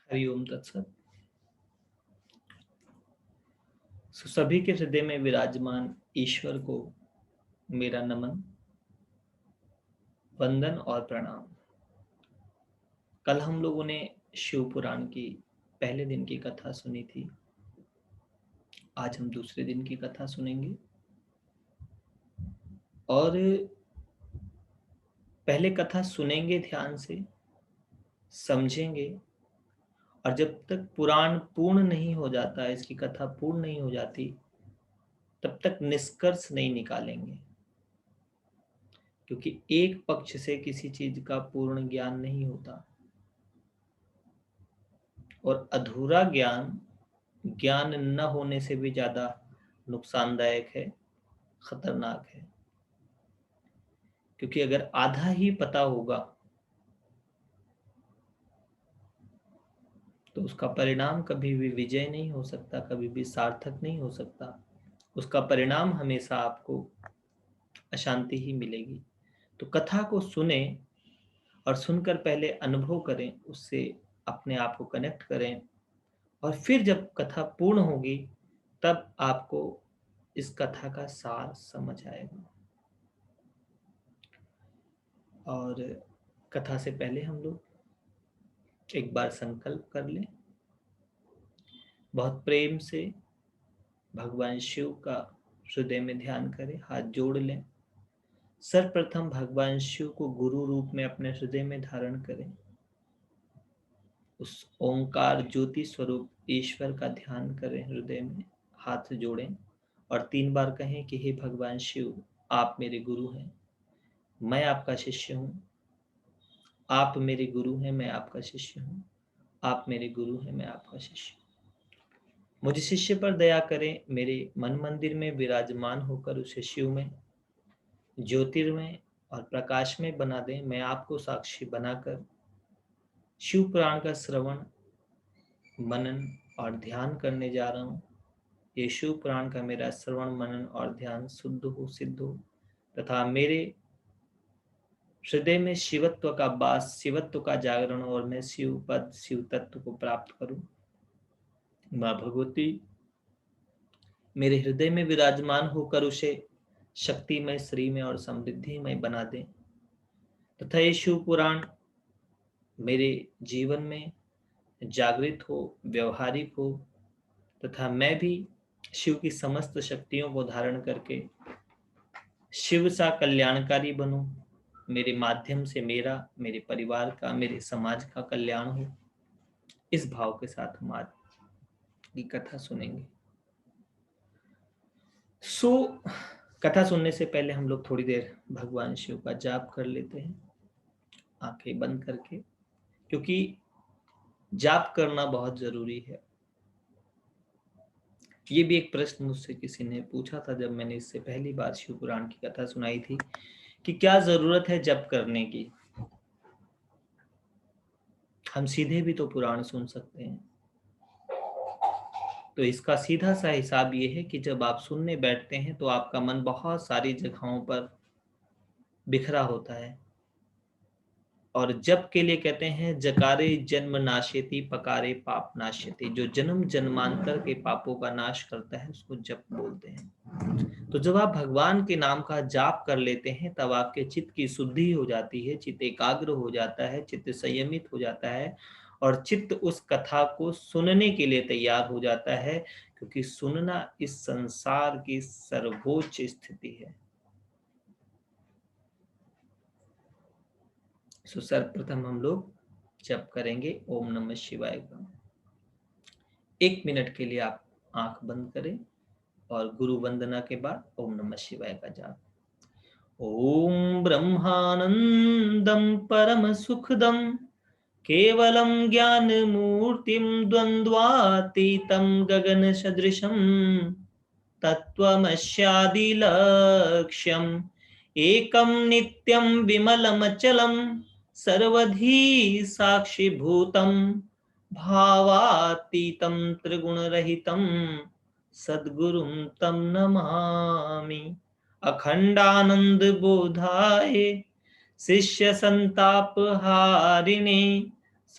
हरिओम तत्सत। सभी के हृदय में विराजमान ईश्वर को मेरा नमन, वंदन और प्रणाम। कल हम लोगों ने शिव पुराण की पहले दिन की कथा सुनी थी। आज हम दूसरे दिन की कथा सुनेंगे और पहले कथा सुनेंगे, ध्यान से समझेंगे, और जब तक पुराण पूर्ण नहीं हो जाता, इसकी कथा पूर्ण नहीं हो जाती, तब तक निष्कर्ष नहीं निकालेंगे। क्योंकि एक पक्ष से किसी चीज का पूर्ण ज्ञान नहीं होता और अधूरा ज्ञान ज्ञान न होने से भी ज्यादा नुकसानदायक है, खतरनाक है। क्योंकि अगर आधा ही पता होगा तो उसका परिणाम कभी भी विजय नहीं हो सकता, कभी भी सार्थक नहीं हो सकता। उसका परिणाम हमेशा आपको अशांति ही मिलेगी। तो कथा को सुने और सुनकर पहले अनुभव करें, उससे अपने आप को कनेक्ट करें, और फिर जब कथा पूर्ण होगी तब आपको इस कथा का सार समझ आएगा। और कथा से पहले हम लोग एक बार संकल्प कर लें, बहुत प्रेम से भगवान शिव का हृदय में ध्यान करें, हाथ जोड़ लें। सर्वप्रथम भगवान शिव को गुरु रूप में अपने हृदय में धारण करें। उस ओंकार ज्योति स्वरूप ईश्वर का ध्यान करें, हृदय में हाथ जोड़ें और 3 बार कहें कि हे भगवान शिव, आप मेरे गुरु हैं, मैं आपका शिष्य हूँ। आप मेरे गुरु हैं, मैं आपका शिष्य हूँ। आप मेरे गुरु हैं, मैं आपका शिष्य हूँ। मुझे शिष्य पर दया करें, मेरे मन मंदिर में विराजमान होकर उसे शिव में, ज्योतिर्मय और प्रकाश में बना दें। मैं आपको साक्षी बनाकर शिव पुराण का श्रवण, मनन और ध्यान करने जा रहा हूँ। ये शिव पुराण का मेरा श्रवण, मनन और ध्यान शुद्ध हो, सिद्ध हो, तथा मेरे हृदय में शिवत्व का वास, शिवत्व का जागरण, और मैं शिव पद, शिव तत्व को प्राप्त करूं। माँ भगवती मेरे हृदय में विराजमान होकर उसे शक्तिमय, श्रीमय और समृद्धिमय बना दें, तथा ये शिव पुराण मेरे जीवन में जागृत हो, व्यवहारिक हो, तथा मैं भी शिव की समस्त शक्तियों को धारण करके शिव सा कल्याणकारी बनूं। मेरे माध्यम से मेरा, मेरे परिवार का, मेरे समाज का कल्याण हो। इस भाव के साथ हम आज की कथा सुनेंगे। कथा सुनने से पहले हम लोग थोड़ी देर भगवान शिव का जाप कर लेते हैं, आंखें बंद करके, क्योंकि जाप करना बहुत जरूरी है। ये भी एक प्रश्न मुझसे किसी ने पूछा था जब मैंने इससे पहली बार शिव पुराण की कथा सुनाई थी, कि क्या जरूरत है जप करने की। हम सीधे भी तो पुराण सुन सकते हैं। तो इसका सीधा सा हिसाब ये है कि जब आप सुनने बैठते हैं तो आपका मन बहुत सारी जगहों पर बिखरा होता है, और जप के लिए कहते हैं जकारे जन्म नाशेति, पकारे पाप नाशेति। जो जन्म जन्मांतर के पापों का नाश करता है उसको जप बोलते हैं। तो जब आप भगवान के नाम का जाप कर लेते हैं तब आपके चित्त की शुद्धि हो जाती है, चित्त एकाग्र हो जाता है, चित्त संयमित हो जाता है, और चित्त उस कथा को सुनने के लिए तैयार हो जाता है, क्योंकि सुनना इस संसार की सर्वोच्च स्थिति है। सर्वप्रथम हम लोग जप करेंगे ओम नमः शिवाय का। 1 मिनट के लिए आप आंख बंद करें और गुरु वंदना के बाद ओम नमः शिवाय का जाप। ओम ब्रह्मानंदं परम सुखदं केवलं ज्ञान मूर्तिं द्वंद्वातीतं गगन सदृशं तत्त्वमस्यादिलक्ष्यम् एकं नित्यं विमलमचलं सर्वधी साक्षिभूतं भावातीतं त्रिगुणरहितं सद्गुरुं तं नमामि। अखंडानंद बोधाय शिष्य संतापहारिणे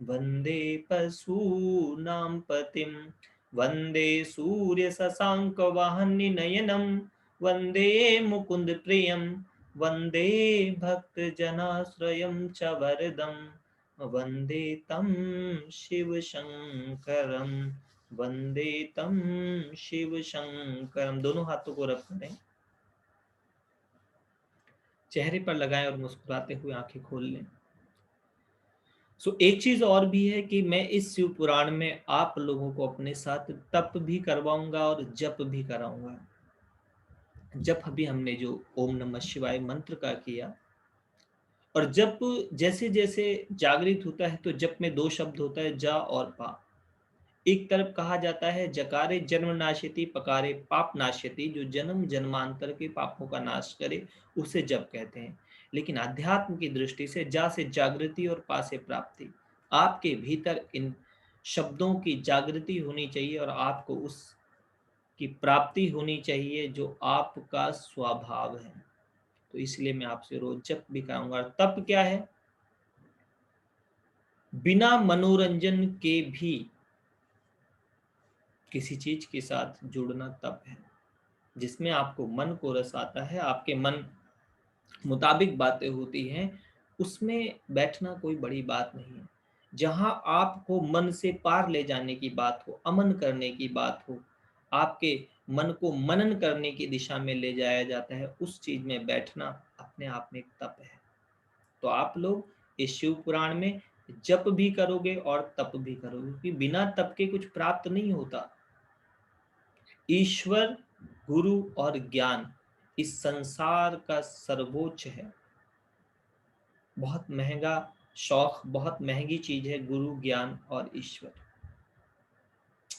वंदे पशूनां पतिं वंदे सूर्य शशांक वाहनि नयनं वंदे मुकुंद प्रियं वंदे भक्त जनाश्रयं च वरदं वंदे तं शिव शंकरं वंदे तं शिव शंकरम। दोनों हाथों को रब करें, चेहरे पर लगाएं और मुस्कुराते हुए आंखें खोल लें। एक चीज और भी है कि मैं इस शिव पुराण में आप लोगों को अपने साथ तप भी करवाऊंगा और जप भी कराऊंगा। जप अभी हमने जो ओम नमः शिवाय मंत्र का किया, और जप जैसे जैसे जागृत होता है तो जप में दो शब्द होता है, जा और पा। एक तरफ कहा जाता है जकारे जन्म नाशयति पकारे पाप नाशयति, जो जन्म जन्मांतर के पापों का नाश करे उसे जप कहते हैं। लेकिन अध्यात्म की दृष्टि से जा से जागृति और पा से प्राप्ति। आपके भीतर इन शब्दों की जागृति होनी चाहिए और आपको उस की प्राप्ति होनी चाहिए जो आपका स्वभाव है। तो इसलिए मैं आपसे रोज जप भी कराऊंगा। तप क्या है? बिना मनोरंजन के भी किसी चीज के साथ जुड़ना तप है, जिसमें आपको मन को रस आता है, आपके मन मुताबिक बातें होती हैं, उसमें बैठना कोई बड़ी बात नहीं है। जहां आपको मन से पार ले जाने की बात हो, अमन करने की बात हो, आपके मन को मनन करने की दिशा में ले जाया जाता है, उस चीज में बैठना अपने आप में एक तप है। तो आप लोग इस शिव पुराण में जप भी करोगे और तप भी करोगे, क्योंकि बिना तप के कुछ प्राप्त नहीं होता। ईश्वर, गुरु और ज्ञान इस संसार का सर्वोच्च है। बहुत महंगा शौक, बहुत महंगी चीज है गुरु, ज्ञान और ईश्वर।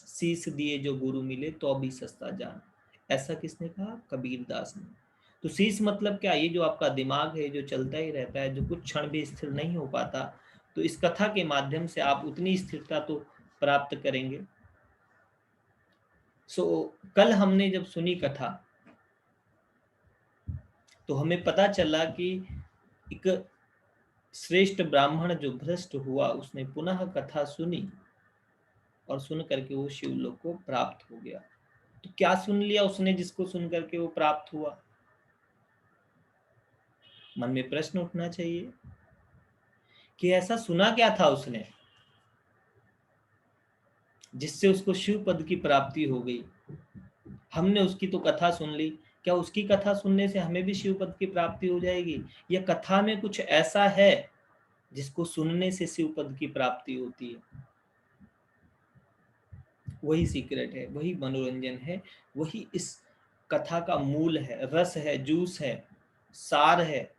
शीश दिए जो गुरु मिले तो भी सस्ता जान, ऐसा किसने कहा? कबीर दास ने। तो शीश मतलब क्या? ये जो आपका दिमाग है, जो चलता ही रहता है, जो कुछ क्षण भी स्थिर नहीं हो पाता, तो इस कथा के माध्यम से आप उतनी स्थिरता तो प्राप्त करेंगे। कल हमने जब सुनी कथा तो हमें पता चला कि एक श्रेष्ठ ब्राह्मण जो भ्रष्ट हुआ, उसने पुनः कथा सुनी और सुन करके वो शिवलोक को प्राप्त हो गया। तो क्या सुन लिया उसने जिसको सुन करके वो प्राप्त हुआ? मन में प्रश्न उठना चाहिए कि ऐसा सुना क्या था उसने जिससे उसको शिव पद की प्राप्ति हो गई। हमने उसकी तो कथा सुन ली, क्या उसकी कथा सुनने से हमें भी शिव पद की प्राप्ति हो जाएगी? या कथा में कुछ ऐसा है जिसको सुनने से शिव पद की प्राप्ति होती है? वही सीक्रेट है, वही मनोरंजन है, वही इस कथा का मूल है, रस है, जूस है, सार है,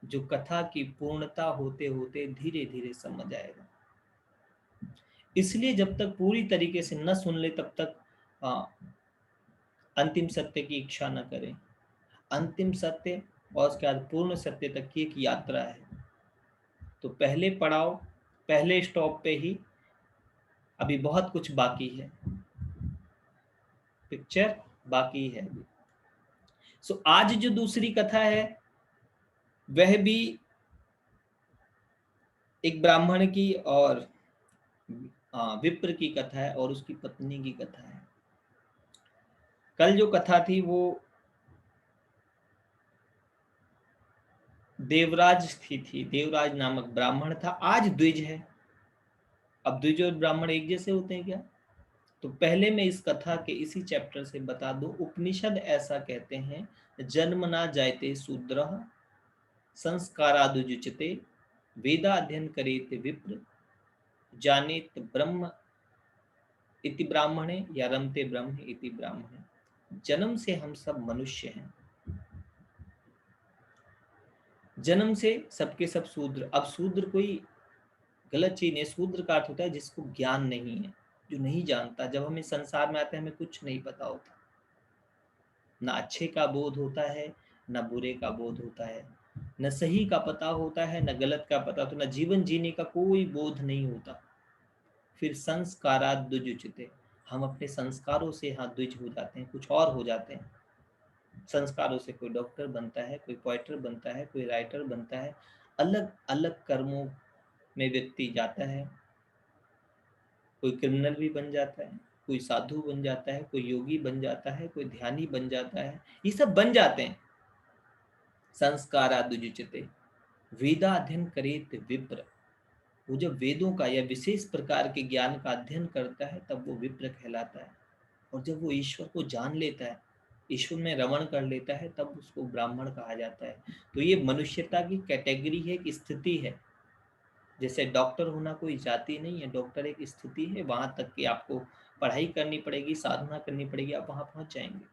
जो कथा की पूर्णता होते होते धीरे धीरे समझ आएगा। इसलिए जब तक पूरी तरीके से न सुन ले तब तक अंतिम सत्य की इच्छा न करें। अंतिम सत्य और उसके बाद पूर्ण सत्य तक की एक यात्रा है। तो पहले पड़ाव, पहले स्टॉप पे ही अभी बहुत कुछ बाकी है, पिक्चर बाकी है अभी। आज जो दूसरी कथा है वह भी एक ब्राह्मण की और विप्र की कथा है और उसकी पत्नी की कथा है। कल जो कथा थी वो देवराज की थी, देवराज नामक ब्राह्मण था। आज द्विज है। अब द्विज और ब्राह्मण एक जैसे होते हैं क्या? तो पहले मैं इस कथा के इसी चैप्टर से बता दूं, उपनिषद ऐसा कहते हैं, जन्म ना जायते शूद्रः संस्कारादुजुचते वेदाध्ययन करेत विप्र जानेत ब्रह्म इति ब्राह्मणे या रमते ब्रह्म इति ब्राह्मणे। जन्म से हम सब मनुष्य हैं, जन्म से सबके सब शूद्र। अब शूद्र कोई गलत चीज नहीं, शूद्र का अर्थ होता है जिसको ज्ञान नहीं है, जो नहीं जानता। जब हमें संसार में आते हैं हमें कुछ नहीं पता होता, ना अच्छे का बोध होता है, ना बुरे का बोध होता है, न सही का पता होता है, न गलत का पता, तो न जीवन जीने का कोई बोध नहीं होता। फिर संस्कारात द्विजुच्यते, हम अपने संस्कारों से यहाँ द्विज हो जाते हैं, कुछ और हो जाते हैं। संस्कारों से कोई डॉक्टर बनता है, कोई पोइटर बनता है, कोई राइटर बनता है, अलग अलग कर्मों में व्यक्ति जाता है, कोई क्रिमिनल भी बन जाता है, कोई साधु बन जाता है, कोई योगी बन जाता है, कोई ध्यानी बन जाता है, ये सब बन जाते हैं। संस्कारादुजुचते वेदाध्ययन करेत विप्र, वो जब वेदों का या विशेष प्रकार के ज्ञान का अध्ययन करता है तब वो विप्र कहलाता है। और जब वो ईश्वर को जान लेता है, ईश्वर में रमण कर लेता है, तब उसको ब्राह्मण कहा जाता है। तो ये मनुष्यता की कैटेगरी है, एक स्थिति है। जैसे डॉक्टर होना कोई जाति नहीं है, डॉक्टर एक स्थिति है, वहां तक कि आपको पढ़ाई करनी पड़ेगी, साधना करनी पड़ेगी, आप वहां पहुंच जाएंगे।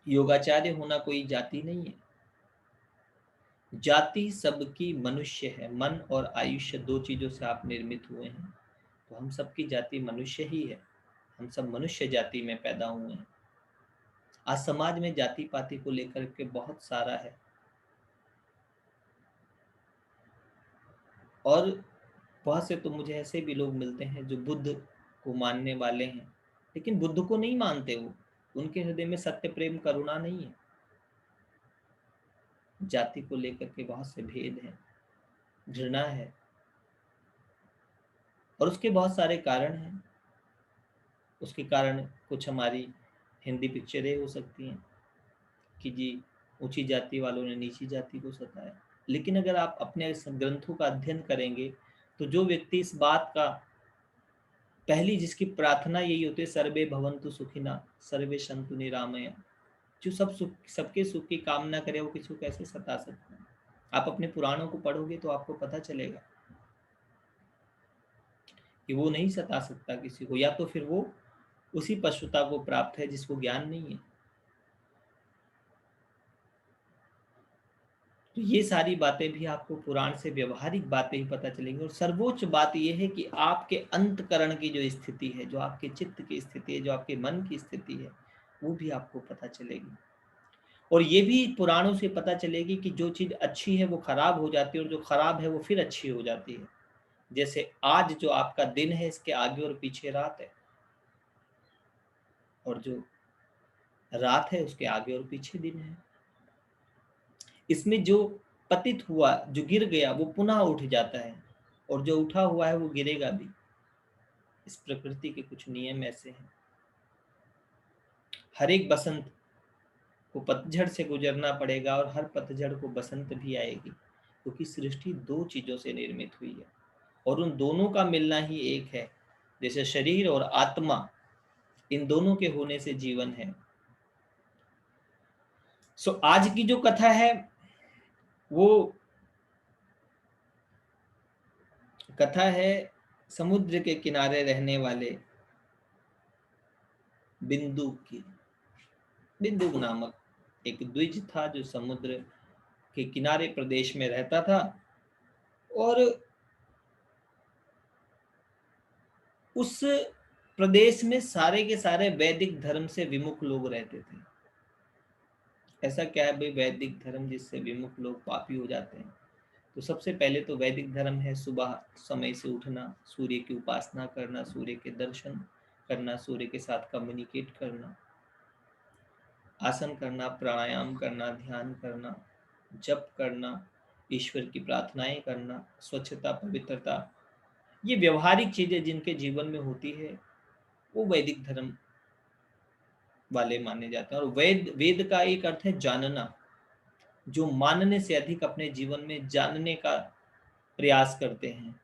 योगाचार्य होना कोई जाति नहीं है। जाति सबकी मनुष्य है। मन और आयुष्य दो चीजों से आप निर्मित हुए हैं, तो हम सबकी जाति मनुष्य ही है। हम सब मनुष्य जाति में पैदा हुए हैं। आज समाज में जाति पाति को लेकर के बहुत सारा है, और बहुत से तो मुझे ऐसे भी लोग मिलते हैं जो बुद्ध को मानने वाले हैं, लेकिन बुद्ध को नहीं मानते। वो, उनके हृदय में सत्य प्रेम करुणा नहीं है। जाति को लेकर के बहुत से भेद हैं, घृणा है, और उसके बहुत सारे कारण हैं। उसके कारण कुछ हमारी हिंदी पिक्चरें हो सकती हैं कि जी ऊंची जाति वालों ने नीची जाति को सताया। लेकिन अगर आप अपने ग्रंथों का अध्ययन करेंगे तो जो व्यक्ति इस बात का, पहली जिसकी प्रार्थना यही होती है, सर्वे भवन्तु सुखिना सर्वे सन्तु निरामया, जो सब सुख, सबके सुख की कामना करे, वो किसी को कैसे सता सकता है? आप अपने पुराणों को पढ़ोगे तो आपको पता चलेगा कि वो नहीं सता सकता किसी को, या तो फिर वो उसी पशुता को प्राप्त है जिसको ज्ञान नहीं है। तो ये सारी बातें भी आपको पुराण से व्यवहारिक बातें ही पता चलेंगी। और सर्वोच्च बात यह है कि आपके अंतकरण की जो स्थिति है, जो आपके चित्त की स्थिति है, जो आपके मन की स्थिति है, वो भी आपको पता चलेगी। और ये भी पुराणों से पता चलेगी कि जो चीज अच्छी है वो खराब हो जाती है, और जो खराब है वो फिर अच्छी हो जाती है। जैसे आज जो आपका दिन है, इसके आगे और पीछे रात है, और जो रात है उसके आगे और पीछे दिन है। इसमें जो पतित हुआ, जो गिर गया, वो पुनः उठ जाता है, और जो उठा हुआ है वो गिरेगा भी। इस प्रकृति के कुछ नियम ऐसे हैं। हर एक बसंत को पतझड़ से गुजरना पड़ेगा, और हर पतझड़ को बसंत भी आएगी, क्योंकि सृष्टि दो चीजों से निर्मित हुई है, और उन दोनों का मिलना ही एक है। जैसे शरीर और आत्मा, इन दोनों के होने से जीवन है। सो आज की जो कथा है वो कथा है समुद्र के किनारे रहने वाले बिंदु की। बिंदु नामक एक द्विज था जो समुद्र के किनारे प्रदेश में रहता था, और उस प्रदेश में सारे के सारे वैदिक धर्म से विमुख लोग रहते थे। ऐसा क्या है भाई वैदिक धर्म जिससे विमुख लोग पापी हो जाते हैं? तो सबसे पहले तो वैदिक धर्म है सुबह समय से उठना, सूर्य की उपासना करना, सूर्य के दर्शन करना, सूर्य के साथ कम्युनिकेट करना, आसन करना, प्राणायाम करना, ध्यान करना, जप करना, ईश्वर की प्रार्थनाएं करना, स्वच्छता, पवित्रता, ये व्यवहारिक चीजें जिनके जीवन में होती है वो वैदिक धर्म वाले माने जाते हैं। और वेद का एक अर्थ है जानना, जो मानने से अधिक अपने जीवन में जानने का प्रयास करते हैं।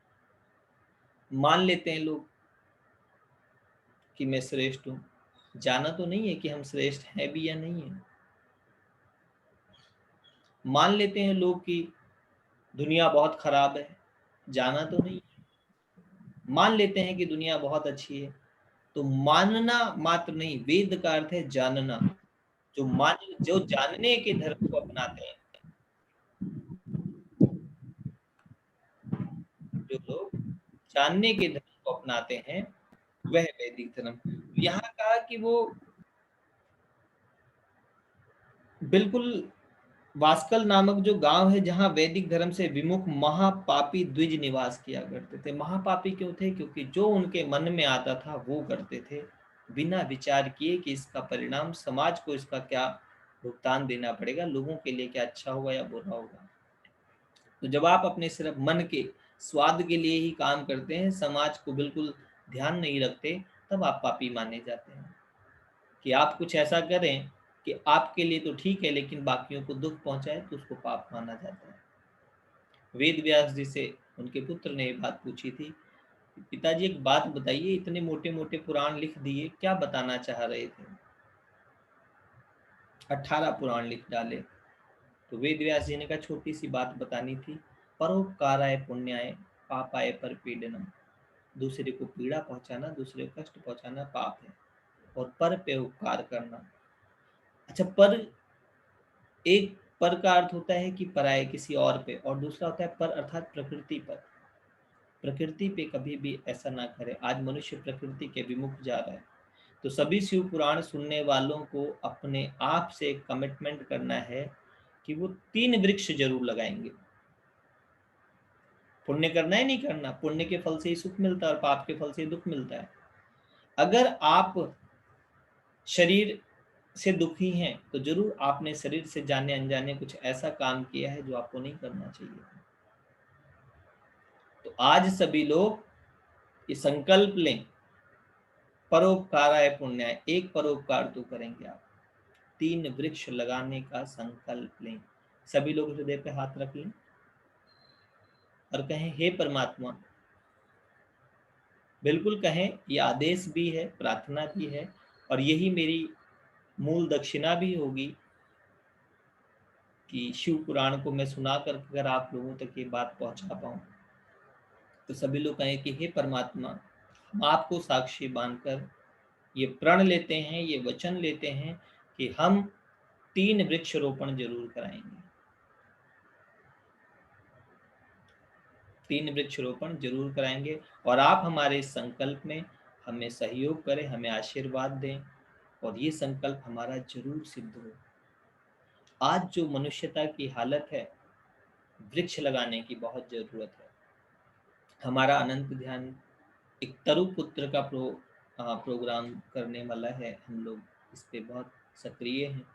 मान लेते हैं लोग कि मैं श्रेष्ठ हूं, जाना तो नहीं है कि हम श्रेष्ठ हैं भी या नहीं है। मान लेते हैं लोग कि दुनिया बहुत खराब है, जाना तो नहीं है। मान लेते हैं कि दुनिया बहुत अच्छी है, तो मानना मात्र नहीं, वेद का अर्थ है जानना। जो जानने के धर्म को अपनाते हैं, जो लोग जानने के धर्म को अपनाते हैं, वह वैदिक धर्म। यहाँ कहा कि वो बिल्कुल वास्कल नामक जो गांव है जहां वैदिक धर्म से विमुख महापापी द्विज निवास किया करते थे। महापापी क्यों थे? क्योंकि जो उनके मन में आता था वो करते थे, बिना विचार किए कि इसका परिणाम समाज को इसका क्या भुगतान देना पड़ेगा, लोगों के लिए क्या अच्छा होगा या बुरा होगा। तो जब आप अपने सिर्फ मन के स्वाद के लिए ही काम करते हैं, समाज को बिल्कुल ध्यान नहीं रखते, तब आप पापी माने जाते हैं। कि आप कुछ ऐसा करें कि आपके लिए तो ठीक है लेकिन बाकियों को दुख पहुंचाए, तो उसको पाप माना जाता है। वेद व्यास जी से उनके पुत्र ने ये बात पूछी थी, पिताजी एक बात बताइए, इतने मोटे मोटे पुराण लिख दिए, क्या बताना चाह रहे थे? 18 पुराण लिख डाले। तो वेद व्यास जी ने कहा छोटी सी बात बतानी थी, परोपकाराय पुण्याय पापाय पर पीड़नम। दूसरे को पीड़ा पहुंचाना, दूसरे को कष्ट पहुंचाना पाप है, और पर पे उपकार करना। अच्छा, पर, एक पर का अर्थ होता है कि पराये किसी और पे, और दूसरा होता है पर अर्थात प्रकृति पर। प्रकृति पे कभी भी ऐसा ना करे। आज मनुष्य प्रकृति के विमुख जा रहा है। तो सभी शिव पुराण सुनने वालों को अपने आप से एक कमिटमेंट करना है कि वो 3 वृक्ष जरूर लगाएंगे। पुण्य करना है नहीं करना, पुण्य के फल से ही सुख मिलता है और पाप के फल से ही दुख मिलता है। अगर आप शरीर से दुखी हैं तो जरूर आपने शरीर से जाने अनजाने कुछ ऐसा काम किया है जो आपको नहीं करना चाहिए। तो आज सभी लोग ये संकल्प लें, परोपकाराय पुण्याय, एक परोपकार तो करेंगे आप, 3 वृक्ष लगाने का संकल्प लें। सभी लोग हृदय पे हाथ रख लें और कहें हे परमात्मा, बिल्कुल कहें, ये आदेश भी है, प्रार्थना भी है, और यही मेरी मूल दक्षिणा भी होगी कि शिव पुराण को मैं सुनाकर अगर आप लोगों तक ये बात पहुंचा पाऊं। तो सभी लोग कहें कि हे परमात्मा, हम आपको साक्षी मानकर ये प्रण लेते हैं, ये वचन लेते हैं कि हम 3 वृक्षरोपण जरूर कराएंगे। 3 वृक्षरोपण जरूर कराएंगे, और आप हमारे इस संकल्प में हमें सहयोग करें, हमें आशीर्वाद दें, और ये संकल्प हमारा जरूर सिद्ध हो। आज जो मनुष्यता की हालत है, वृक्ष लगाने की बहुत जरूरत है। हमारा अनंत ध्यान एक तरु पुत्र का प्रोग्राम करने वाला है। हम लोग इस पे बहुत सक्रिय हैं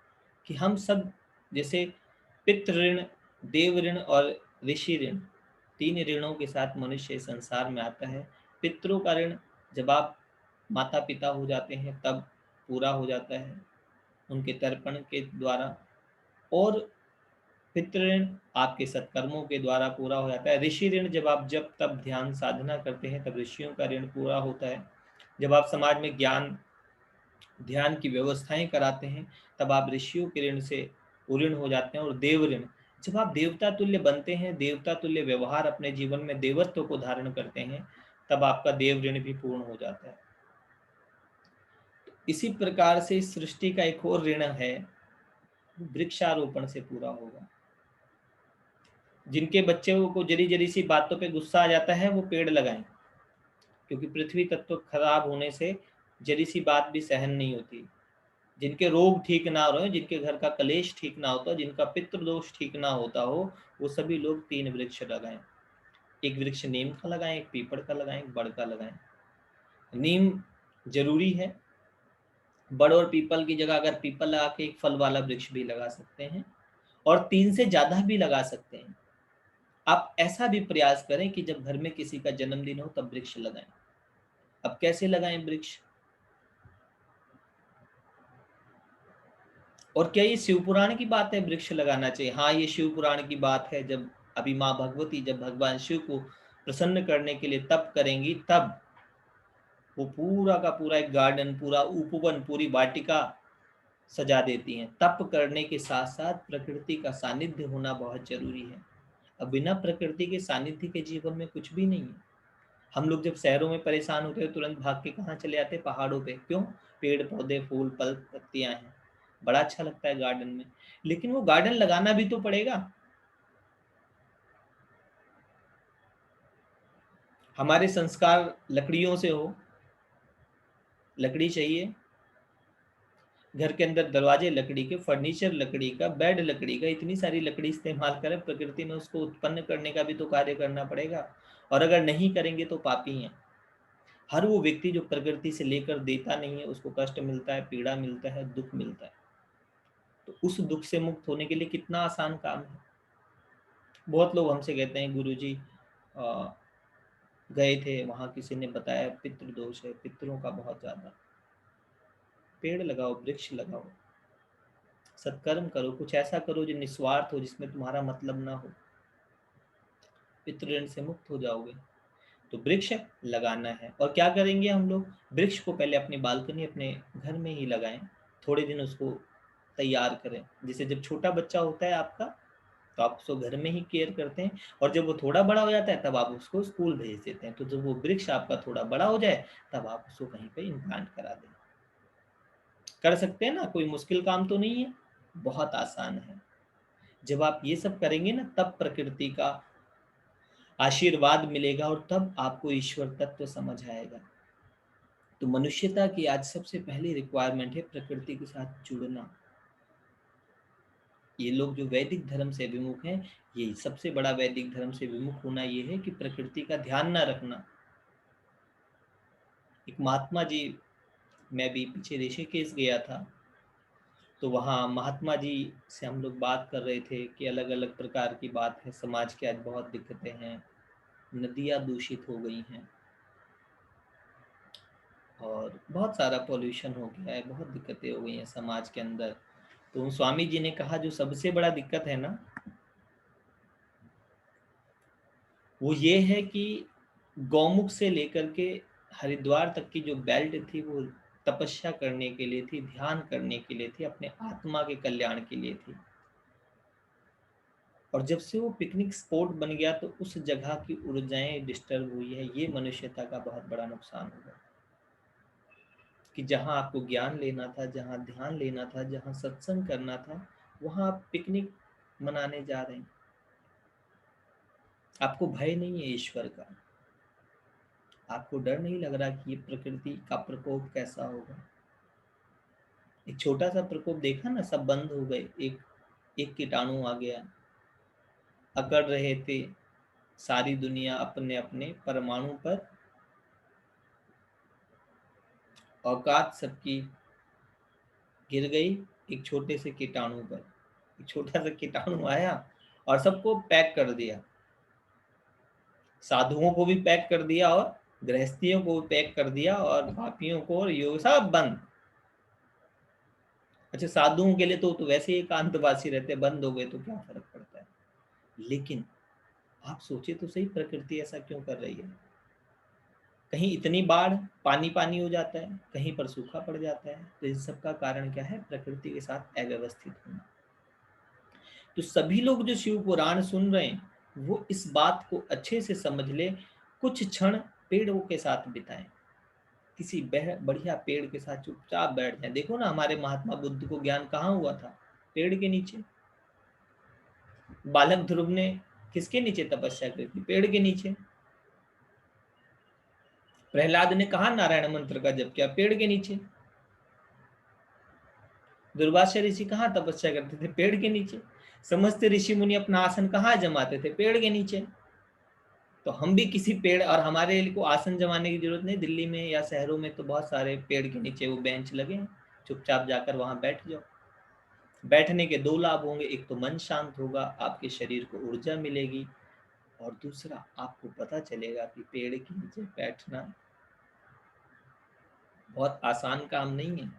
कि हम सब, जैसे पितृ ऋण, देव ऋण और ऋषि ऋण, 3 ऋणों के साथ मनुष्य संसार में आता है। पितरों का ऋण जब आप माता पिता हो जाते हैं तब पूरा हो जाता है उनके तर्पण के द्वारा, और पितृ ऋण आपके सत्कर्मों के द्वारा पूरा हो जाता है। ऋषि ऋण जब आप जब तब ध्यान साधना करते हैं तब ऋषियों का ऋण पूरा होता है। जब आप समाज में ज्ञान ध्यान की व्यवस्थाएं कराते हैं तब आप ऋषियों के ऋण से उऋण हो जाते हैं। और देव ऋण, जब आप देवता तुल्य बनते हैं, देवता तुल्य व्यवहार अपने जीवन में देवत्व को धारण करते हैं, तब आपका देव ऋण भी पूर्ण हो जाता है। इसी प्रकार से इस सृष्टि का एक और ऋण है, वृक्षारोपण से पूरा होगा। जिनके बच्चों को जरी जरी सी बातों पे गुस्सा आ जाता है वो पेड़ लगाएं, क्योंकि पृथ्वी तत्व खराब होने से जरी सी बात भी सहन नहीं होती। जिनके रोग ठीक ना हो रहे, जिनके घर का कलेश ठीक ना होता, जिनका पितृदोष ठीक ना होता हो, वो सभी लोग 3 वृक्ष लगाएं। एक वृक्ष नीम का लगाएं, एक पीपल का लगाएं, एक बड़ का लगाएं। नीम जरूरी है। बड़ और पीपल की जगह अगर पीपल लगा के एक फल वाला वृक्ष भी लगा सकते हैं, और 3 से ज्यादा भी लगा सकते हैं। आप ऐसा भी प्रयास करें कि जब घर में किसी का जन्मदिन हो तब वृक्ष लगाएं। अब कैसे लगाएं वृक्ष, और क्या ये शिव पुराण की बात है वृक्ष लगाना चाहिए? हाँ, ये शिव पुराण की बात है। जब अभी माँ भगवती जब भगवान शिव को प्रसन्न करने के लिए तप करेंगी, तब वो पूरा का पूरा एक गार्डन, पूरा उपवन, पूरी वाटिका सजा देती हैं। तप करने के साथ साथ प्रकृति का सानिध्य होना बहुत जरूरी है। अब बिना प्रकृति के सानिध्य के जीवन में कुछ भी नहीं है। हम लोग जब शहरों में परेशान होते हैं तुरंत भाग के कहाँ चले आते हैं? पहाड़ों पे। क्यों? पेड़ पौधे, फूल फल, पत्तियां हैं, बड़ा अच्छा लगता है गार्डन में। लेकिन वो गार्डन लगाना भी तो पड़ेगा। हमारे संस्कार लकड़ियों से हो, लकड़ी चाहिए। घर के अंदर दरवाजे लकड़ी के, फर्नीचर लकड़ी का, बेड लकड़ी का, इतनी सारी लकड़ी इस्तेमाल करें। प्रकृति में उसको उत्पन्न करने का भी तो कार्य करना पड़ेगा, और अगर नहीं करेंगे तो पापी हैं। हर वो व्यक्ति जो प्रकृति से लेकर देता नहीं है उसको कष्ट मिलता है, पीड़ा मिलता है, दुख मिलता है। तो उस दुख से मुक्त होने के लिए कितना आसान काम है। बहुत लोग हमसे कहते हैं गुरुजी गए थे वहां, किसी ने बताया पितृ दोष है, पितरों का बहुत ज्यादा। पेड़ लगाओ, वृक्ष लगाओ, सत्कर्म करो, कुछ ऐसा करो जो निस्वार्थ हो, जिसमें तुम्हारा मतलब ना हो, पितृ ऋण से मुक्त हो जाओगे। तो वृक्ष लगाना है। और क्या करेंगे हम लोग? वृक्ष को पहले अपनी बालकनी, अपने घर में ही लगाएं, थोड़े दिन उसको तैयार करें। जैसे जब छोटा बच्चा होता है आपका, तो आप उसको घर में ही केयर करते हैं, और जब वो थोड़ा बड़ा हो जाता है तब आप उसको स्कूल भेज देते हैं। तो जब वो वृक्ष आपका थोड़ा बड़ा हो जाए तब आप उसको कहीं पे इम्प्लांट करा दें। कर सकते हैं ना, कोई मुश्किल काम तो नहीं है, बहुत आसान है। जब आप ये सब करेंगे ना, तब प्रकृति का आशीर्वाद मिलेगा, और तब आपको ईश्वर तत्व समझ आएगा। तो मनुष्यता की आज सबसे पहली रिक्वायरमेंट है प्रकृति के साथ जुड़ना। ये लोग जो वैदिक धर्म से विमुख हैं, ये सबसे बड़ा वैदिक धर्म से विमुख होना ये है कि प्रकृति का ध्यान ना रखना। एक महात्मा जी, मैं भी पीछे ऋषिकेश गया था, तो वहाँ महात्मा जी से हम लोग बात कर रहे थे कि अलग अलग प्रकार की बात है, समाज की आज बहुत दिक्कतें हैं, नदियाँ दूषित हो गई हैं, और बहुत सारा पॉल्यूशन हो गया है, बहुत दिक्कतें हो गई हैं समाज के अंदर। तो स्वामी जी ने कहा जो सबसे बड़ा दिक्कत है ना, वो ये है कि गौमुख से लेकर के हरिद्वार तक की जो बेल्ट थी, वो तपस्या करने के लिए थी, ध्यान करने के लिए थी, अपने आत्मा के कल्याण के लिए थी। और जब से वो पिकनिक स्पॉट बन गया तो उस जगह की ऊर्जाएं डिस्टर्ब हुई है। ये मनुष्यता का बहुत बड़ा नुकसान होगा कि जहां आपको ज्ञान लेना था, जहां ध्यान लेना था, जहां सत्संग करना था, वहां आप पिकनिक मनाने जा रहे हैं। आपको भय नहीं है ईश्वर का, आपको डर नहीं लग रहा कि ये प्रकृति का प्रकोप कैसा होगा। एक छोटा सा प्रकोप देखा ना, सब बंद हो गए, एक एक कीटाणु आ गया, अकड़ रहे थे सारी दुनिया अपने अपने परमाणु पर, औकात सबकी गिर गई एक छोटे से कीटाणु पर। एक छोटा सा कीटाणु आया और सबको पैक कर दिया, साधुओं को भी पैक कर दिया, और गृहस्थियों को भी पैक कर दिया, और पापियों को, और योग सब बंद। अच्छा, साधुओं के लिए तो वैसे ही एकांतवासी रहते, बंद हो गए तो क्या फर्क पड़ता है। लेकिन आप सोचे तो सही, प्रकृति ऐसा क्यों कर रही है? कहीं इतनी बाढ़, पानी पानी हो जाता है, कहीं पर सूखा पड़ जाता है, तो इस सब का कारण क्या है? प्रकृति के साथ अव्यवस्थित होना। तो सभी लोग जो शिव पुराण सुन रहे हैं वो इस बात को अच्छे से समझ ले, कुछ क्षण पेड़ों के साथ बिताएं, किसी बढ़िया पेड़ के साथ चुपचाप बैठ जाएं। देखो ना, हमारे महात्मा बुद्ध को ज्ञान कहाँ हुआ था? पेड़ के नीचे। बालक ध्रुव ने किसके नीचे तपस्या की थी? पेड़ के नीचे। प्रहलाद ने कहा नारायण मंत्र का जप किया? पेड़ के नीचे। दुर्वासा ऋषि कहाँ तपस्या करते थे? पेड़ के नीचे। समस्त ऋषि मुनि अपना आसन कहाँ जमाते थे? पेड़ के नीचे। तो हम भी किसी पेड़, और हमारे को आसन जमाने की जरूरत नहीं, दिल्ली में या शहरों में तो बहुत सारे पेड़ के नीचे वो बेंच लगे हैं, चुपचाप जाकर वहां बैठ जाओ। बैठने के दो लाभ होंगे, एक तो मन शांत होगा, आपके शरीर को ऊर्जा मिलेगी, और दूसरा आपको पता चलेगा कि पेड़ के नीचे बैठना बहुत आसान काम नहीं है।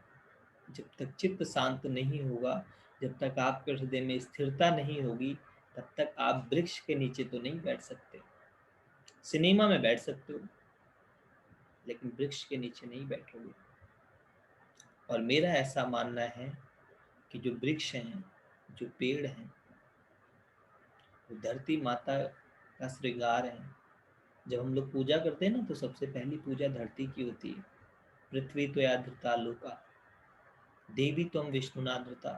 जब तक चित्त शांत नहीं होगा, जब तक आपके हृदय में स्थिरता नहीं होगी, तब तक आप वृक्ष के नीचे तो नहीं बैठ सकते। सिनेमा में बैठ सकते हो, लेकिन वृक्ष के नीचे नहीं बैठोगे। और मेरा ऐसा मानना है कि जो वृक्ष हैं, जो पेड़ हैं, वो धरती माता का श्रृंगार है। जब हम लोग पूजा करते हैं ना, तो सबसे पहली पूजा धरती की होती है। पृथ्वी त्वया धृता लोका, देवी त्वं विष्णुना धृता,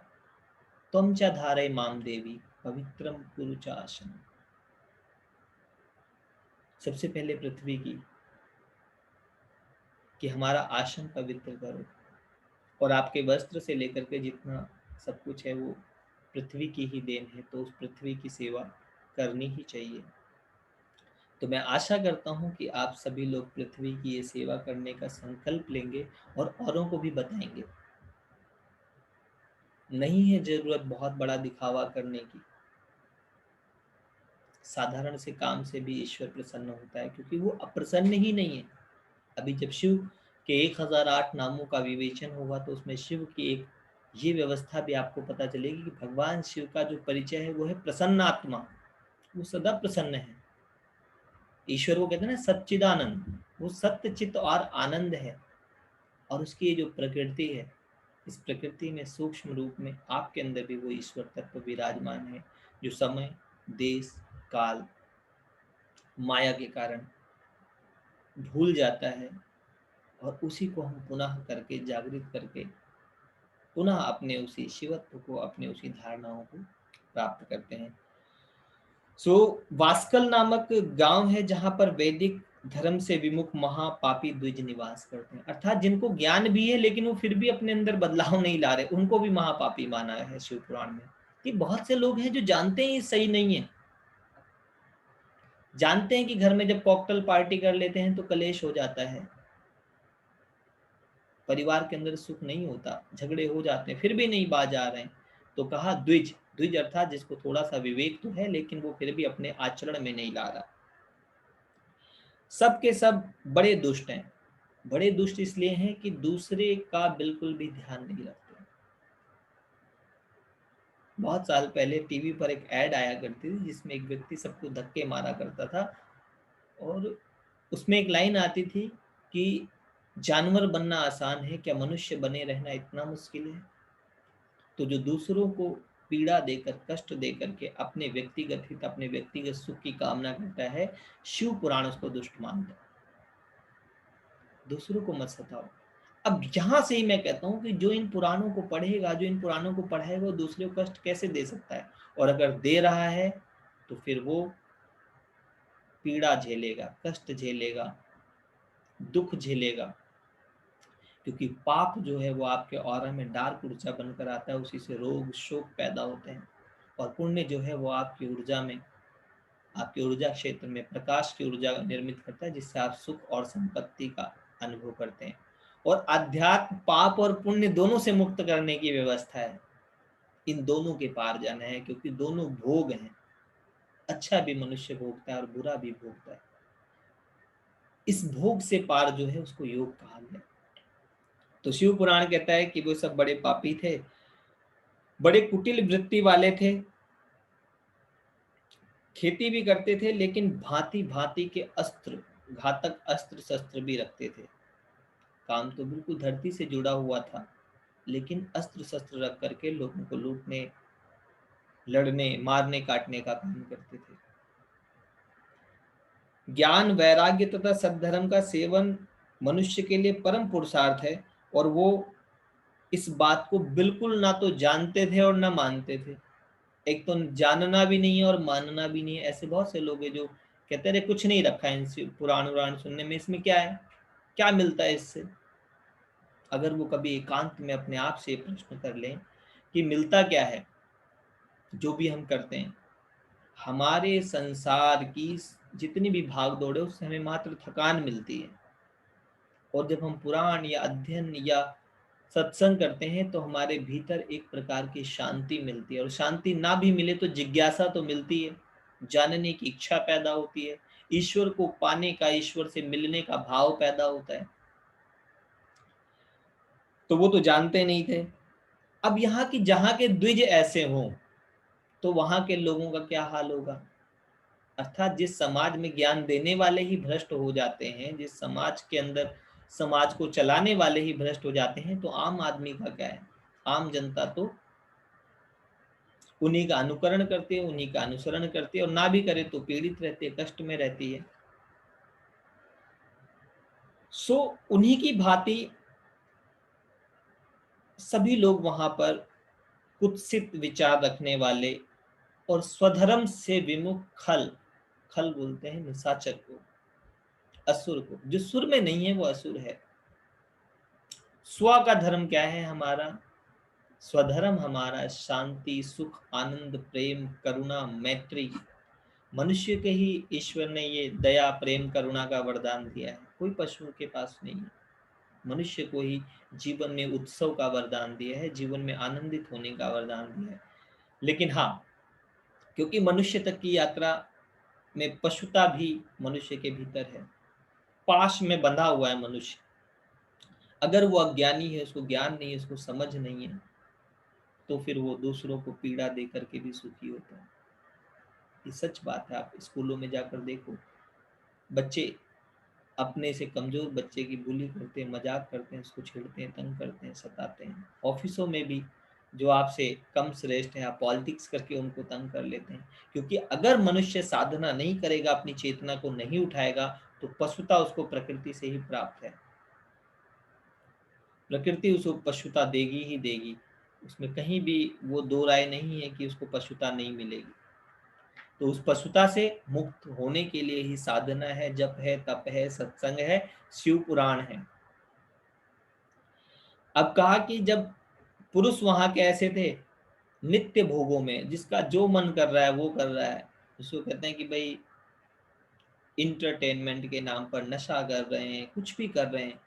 त्वं च धारय माम देवी, पवित्रम कुरु च आसनम। सबसे पहले पृथ्वी की, कि हमारा आसन पवित्र करो। और आपके वस्त्र से लेकर के जितना सब कुछ है वो पृथ्वी की ही देन है, तो उस पृथ्वी की सेवा करनी ही चाहिए। तो मैं आशा करता हूँ कि आप सभी लोग पृथ्वी की ये सेवा करने का संकल्प लेंगे और औरों को भी बताएंगे। नहीं है जरूरत बहुत बड़ा दिखावा करने की, साधारण से काम से भी ईश्वर प्रसन्न होता है, क्योंकि वो अप्रसन्न ही नहीं है। अभी जब शिव के 1008 नामों का विवेचन होगा तो उसमें शिव की एक ये व्यवस्था भी आपको पता चलेगी कि भगवान शिव का जो परिचय है वो है प्रसन्न आत्मा, वो सदा प्रसन्न है। ईश्वर को कहते हैं ना सच्चिदानंद, वो सत्य चित्त और आनंद है। और उसकी ये जो प्रकृति है, इस प्रकृति में सूक्ष्म रूप में आपके अंदर भी वो ईश्वर तत्व विराजमान है, जो समय, देश, काल, माया के कारण भूल जाता है, और उसी को हम पुनः करके जागृत करके पुनः अपने उसी शिवत्व को, अपने उसी धारणाओं को प्राप्त करते हैं। वास्कल नामक गांव है जहां पर वैदिक धर्म से विमुख महापापी द्विज निवास करते हैं। अर्थात जिनको ज्ञान भी है लेकिन वो फिर भी अपने अंदर बदलाव नहीं ला रहे, उनको भी महापापी माना है शिव पुराण में। कि बहुत से लोग हैं जो जानते हैं ये सही नहीं है, जानते हैं कि घर में जब कॉकटेल पार्टी कर लेते हैं तो कलेश हो जाता है, परिवार के अंदर सुख नहीं होता, झगड़े हो जाते हैं, फिर भी नहीं बाज आ रहे हैं। तो कहा द्विज, द्विज अर्थात जिसको थोड़ा सा विवेक तो है लेकिन वो फिर भी अपने आचरण में नहीं ला रहा। सब के सब बड़े दुष्ट हैं। बड़े दुष्ट इसलिए हैं कि दूसरे का बिल्कुल भी ध्यान नहीं रखते। बहुत साल पहले टीवी पर एक ऐड आया करती थी जिसमें एक व्यक्ति सबको धक्के मारा करता था, और उसमें एक लाइन आती थी कि जानवर बनना आसान है, क्या मनुष्य बने रहना इतना मुश्किल है। तो जो दूसरों को पीड़ा देकर, कष्ट देकर के अपने व्यक्तिगत हित, अपने व्यक्तिगत सुख की कामना करता है, शिव पुराण उसको दुष्ट मानता है। दूसरों को मत सताओ। अब यहां से ही मैं कहता हूं कि जो इन पुराणों को पढ़ेगा, जो इन पुराणों को पढ़ाएगा, वो दूसरे को कष्ट कैसे दे सकता है? और अगर दे रहा है तो फिर वो पीड़ा झेलेगा, कष्ट झेलेगा, दुख झेलेगा, क्योंकि पाप जो है वो आपके ऑरा में डार्क ऊर्जा बनकर आता है, उसी से रोग शोक पैदा होते हैं। और पुण्य जो है वो आपकी ऊर्जा में, आपके ऊर्जा क्षेत्र में प्रकाश की ऊर्जा निर्मित करता है, जिससे आप सुख और संपत्ति का अनुभव करते हैं। और अध्यात्म पाप और पुण्य दोनों से मुक्त करने की व्यवस्था है। इन दोनों के पार जाना है, क्योंकि दोनों भोग हैं। अच्छा भी मनुष्य भोगता है और बुरा भी भोगता है। इस भोग से पार जो है उसको योग कहा गया। तो शिव पुराण कहता है कि वो सब बड़े पापी थे, बड़े कुटिल वृत्ति वाले थे, खेती भी करते थे, लेकिन भांति भांति के अस्त्र, घातक अस्त्र शस्त्र भी रखते थे। काम तो बिल्कुल धरती से जुड़ा हुआ था, लेकिन अस्त्र शस्त्र रख करके लोगों को लूटने, लड़ने, मारने, काटने का काम करते थे। ज्ञान, वैराग्य तथा सद्धर्म का सेवन मनुष्य के लिए परम पुरुषार्थ है, और वो इस बात को बिल्कुल ना तो जानते थे और ना मानते थे। एक तो जानना भी नहीं है और मानना भी नहीं है। ऐसे बहुत से लोग हैं जो कहते रहे कुछ नहीं रखा है इनसे, पुराण उराण सुनने में, इसमें क्या है, क्या मिलता है इससे। अगर वो कभी एकांत में अपने आप से प्रश्न कर लें कि मिलता क्या है जो भी हम करते हैं, हमारे संसार की जितनी भी भाग दौड़ है उससे हमें मात्र थकान मिलती है। और जब हम पुराण या अध्ययन या सत्संग करते हैं तो हमारे भीतर एक प्रकार की शांति मिलती है, और शांति ना भी मिले तो जिज्ञासा तो मिलती है, जानने की इच्छा पैदा होती है, ईश्वर को पाने का, ईश्वर से मिलने का भाव पैदा होता है। तो वो तो जानते नहीं थे। अब यहाँ की जहां के द्विज ऐसे हों तो वहां के लोगों का क्या हाल होगा। अर्थात जिस समाज में ज्ञान देने वाले ही भ्रष्ट हो जाते हैं, जिस समाज के अंदर समाज को चलाने वाले ही भ्रष्ट हो जाते हैं, तो आम आदमी का क्या है। आम जनता तो उन्हीं का अनुकरण करती है, उन्हीं का अनुसरण करती है, और ना भी करे तो पीड़ित रहती है, कष्ट में रहती है। उन्हीं की भांति सभी लोग वहां पर कुत्सित विचार रखने वाले और स्वधर्म से विमुख खल, खल बोलते हैं निशाचर को, असुर को। जो सुर में नहीं है वो असुर है। स्व का धर्म क्या है हमारा, स्वधर्म हमारा शांति, सुख, आनंद, प्रेम, करुणा, मैत्री। मनुष्य के ही ईश्वर ने ये दया, प्रेम, करुणा का वरदान दिया है, कोई पशु के पास नहीं है। मनुष्य को ही जीवन में उत्सव का वरदान दिया है, जीवन में आनंदित होने का वरदान दिया है। लेकिन हाँ, क्योंकि मनुष्य तक की यात्रा में पशुता भी मनुष्य के भीतर है, पाश में बंधा हुआ है मनुष्य। अगर वो अज्ञानी है, उसको ज्ञान नहीं है, उसको समझ नहीं है, तो फिर वो दूसरों को पीड़ा दे करके भी सुखी होता है। ये सच बात है। आप स्कूलों में जाकर देखो, बच्चे अपने से कमजोर बच्चे की बुली करते हैं, मजाक करते हैं, उसको छेड़ते हैं, तंग करते हैं, सताते हैं। ऑफिसों में भी जो आपसे कम श्रेष्ठ है, आप पॉलिटिक्स करके उनको तंग कर लेते हैं। क्योंकि अगर मनुष्य साधना नहीं करेगा, अपनी चेतना को नहीं उठाएगा, तो पशुता उसको प्रकृति से ही प्राप्त है। प्रकृति उसको पशुता देगी ही देगी, उसमें कहीं भी वो दो राय नहीं है कि उसको पशुता नहीं मिलेगी। तो उस पशुता से मुक्त होने के लिए ही साधना है, जप है, तप है, सत्संग है, शिव पुराण है। अब कहा कि जब पुरुष वहां के ऐसे थे, नित्य भोगों में, जिसका जो मन कर रहा है वो कर रहा है, उसको कहते हैं कि भाई इंटरटेनमेंट के नाम पर नशा कर रहे हैं, कुछ भी कर रहे हैं,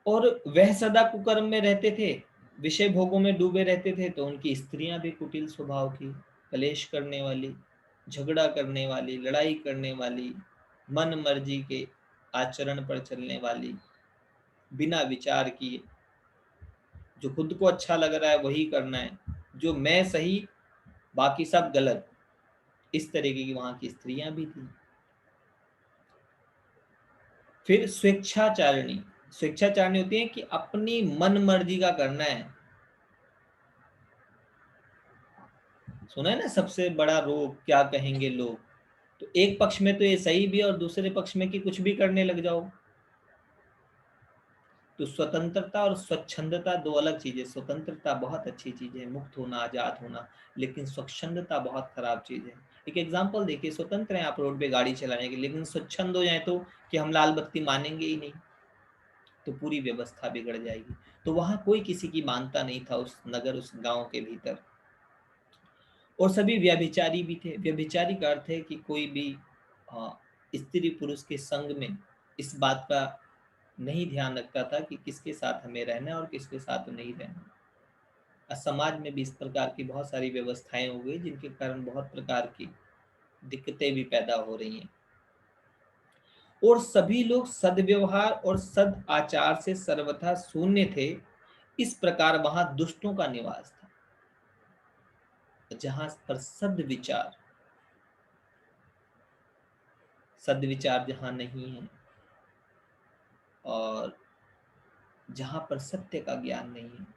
और वह सदा कुकर्म में रहते थे, विषय भोगों में डूबे रहते थे। तो उनकी स्त्रियां भी कुटिल स्वभाव की, कलेश करने वाली, झगड़ा करने वाली, लड़ाई करने वाली, मन मर्जी के आचरण पर चलने वाली, बिना विचार किए, जो खुद को अच्छा लग रहा है वही करना है, जो मैं सही बाकी सब गलत, इस तरीके की वहां की स्त्रियां भी थी। फिर स्वेच्छाचारिणी, स्वेच्छाचारिणी होती है कि अपनी मन मर्जी का करना है। सुना है ना, सबसे बड़ा रोग क्या कहेंगे लोग। तो एक पक्ष में तो ये सही भी है, और दूसरे पक्ष में कि कुछ भी करने लग जाओ। तो स्वतंत्रता और स्वच्छंदता दो अलग चीजें। स्वतंत्रता बहुत अच्छी चीज है, मुक्त होना, आजाद होना, लेकिन स्वच्छंदता बहुत खराब चीज है। एक एग्जांपल देखिए, स्वतंत्र हैं आप रोड पे गाड़ी चलाने के, लेकिन स्वच्छंद हो जाए तो कि हम लाल बत्ती मानेंगे ही नहीं, तो पूरी व्यवस्था बिगड़ जाएगी। तो वहां कोई किसी की मानता नहीं था, उस नगर, उस गांव के भीतर। और सभी व्यभिचारी भी थे। व्यभिचारी का अर्थ है कि कोई भी स्त्री पुरुष के संग में इस बात का नहीं ध्यान रखता था कि किसके साथ हमें रहना है और किसके साथ नहीं रहना। समाज में भी इस प्रकार की बहुत सारी व्यवस्थाएं हो गई, जिनके कारण बहुत प्रकार की दिक्कतें भी पैदा हो रही हैं। और सभी लोग सद्व्यवहार और सद आचार से सर्वथा शून्य थे। इस प्रकार वहां दुष्टों का निवास था, जहां पर सदविचार जहां नहीं है, और जहां पर सत्य का ज्ञान नहीं है,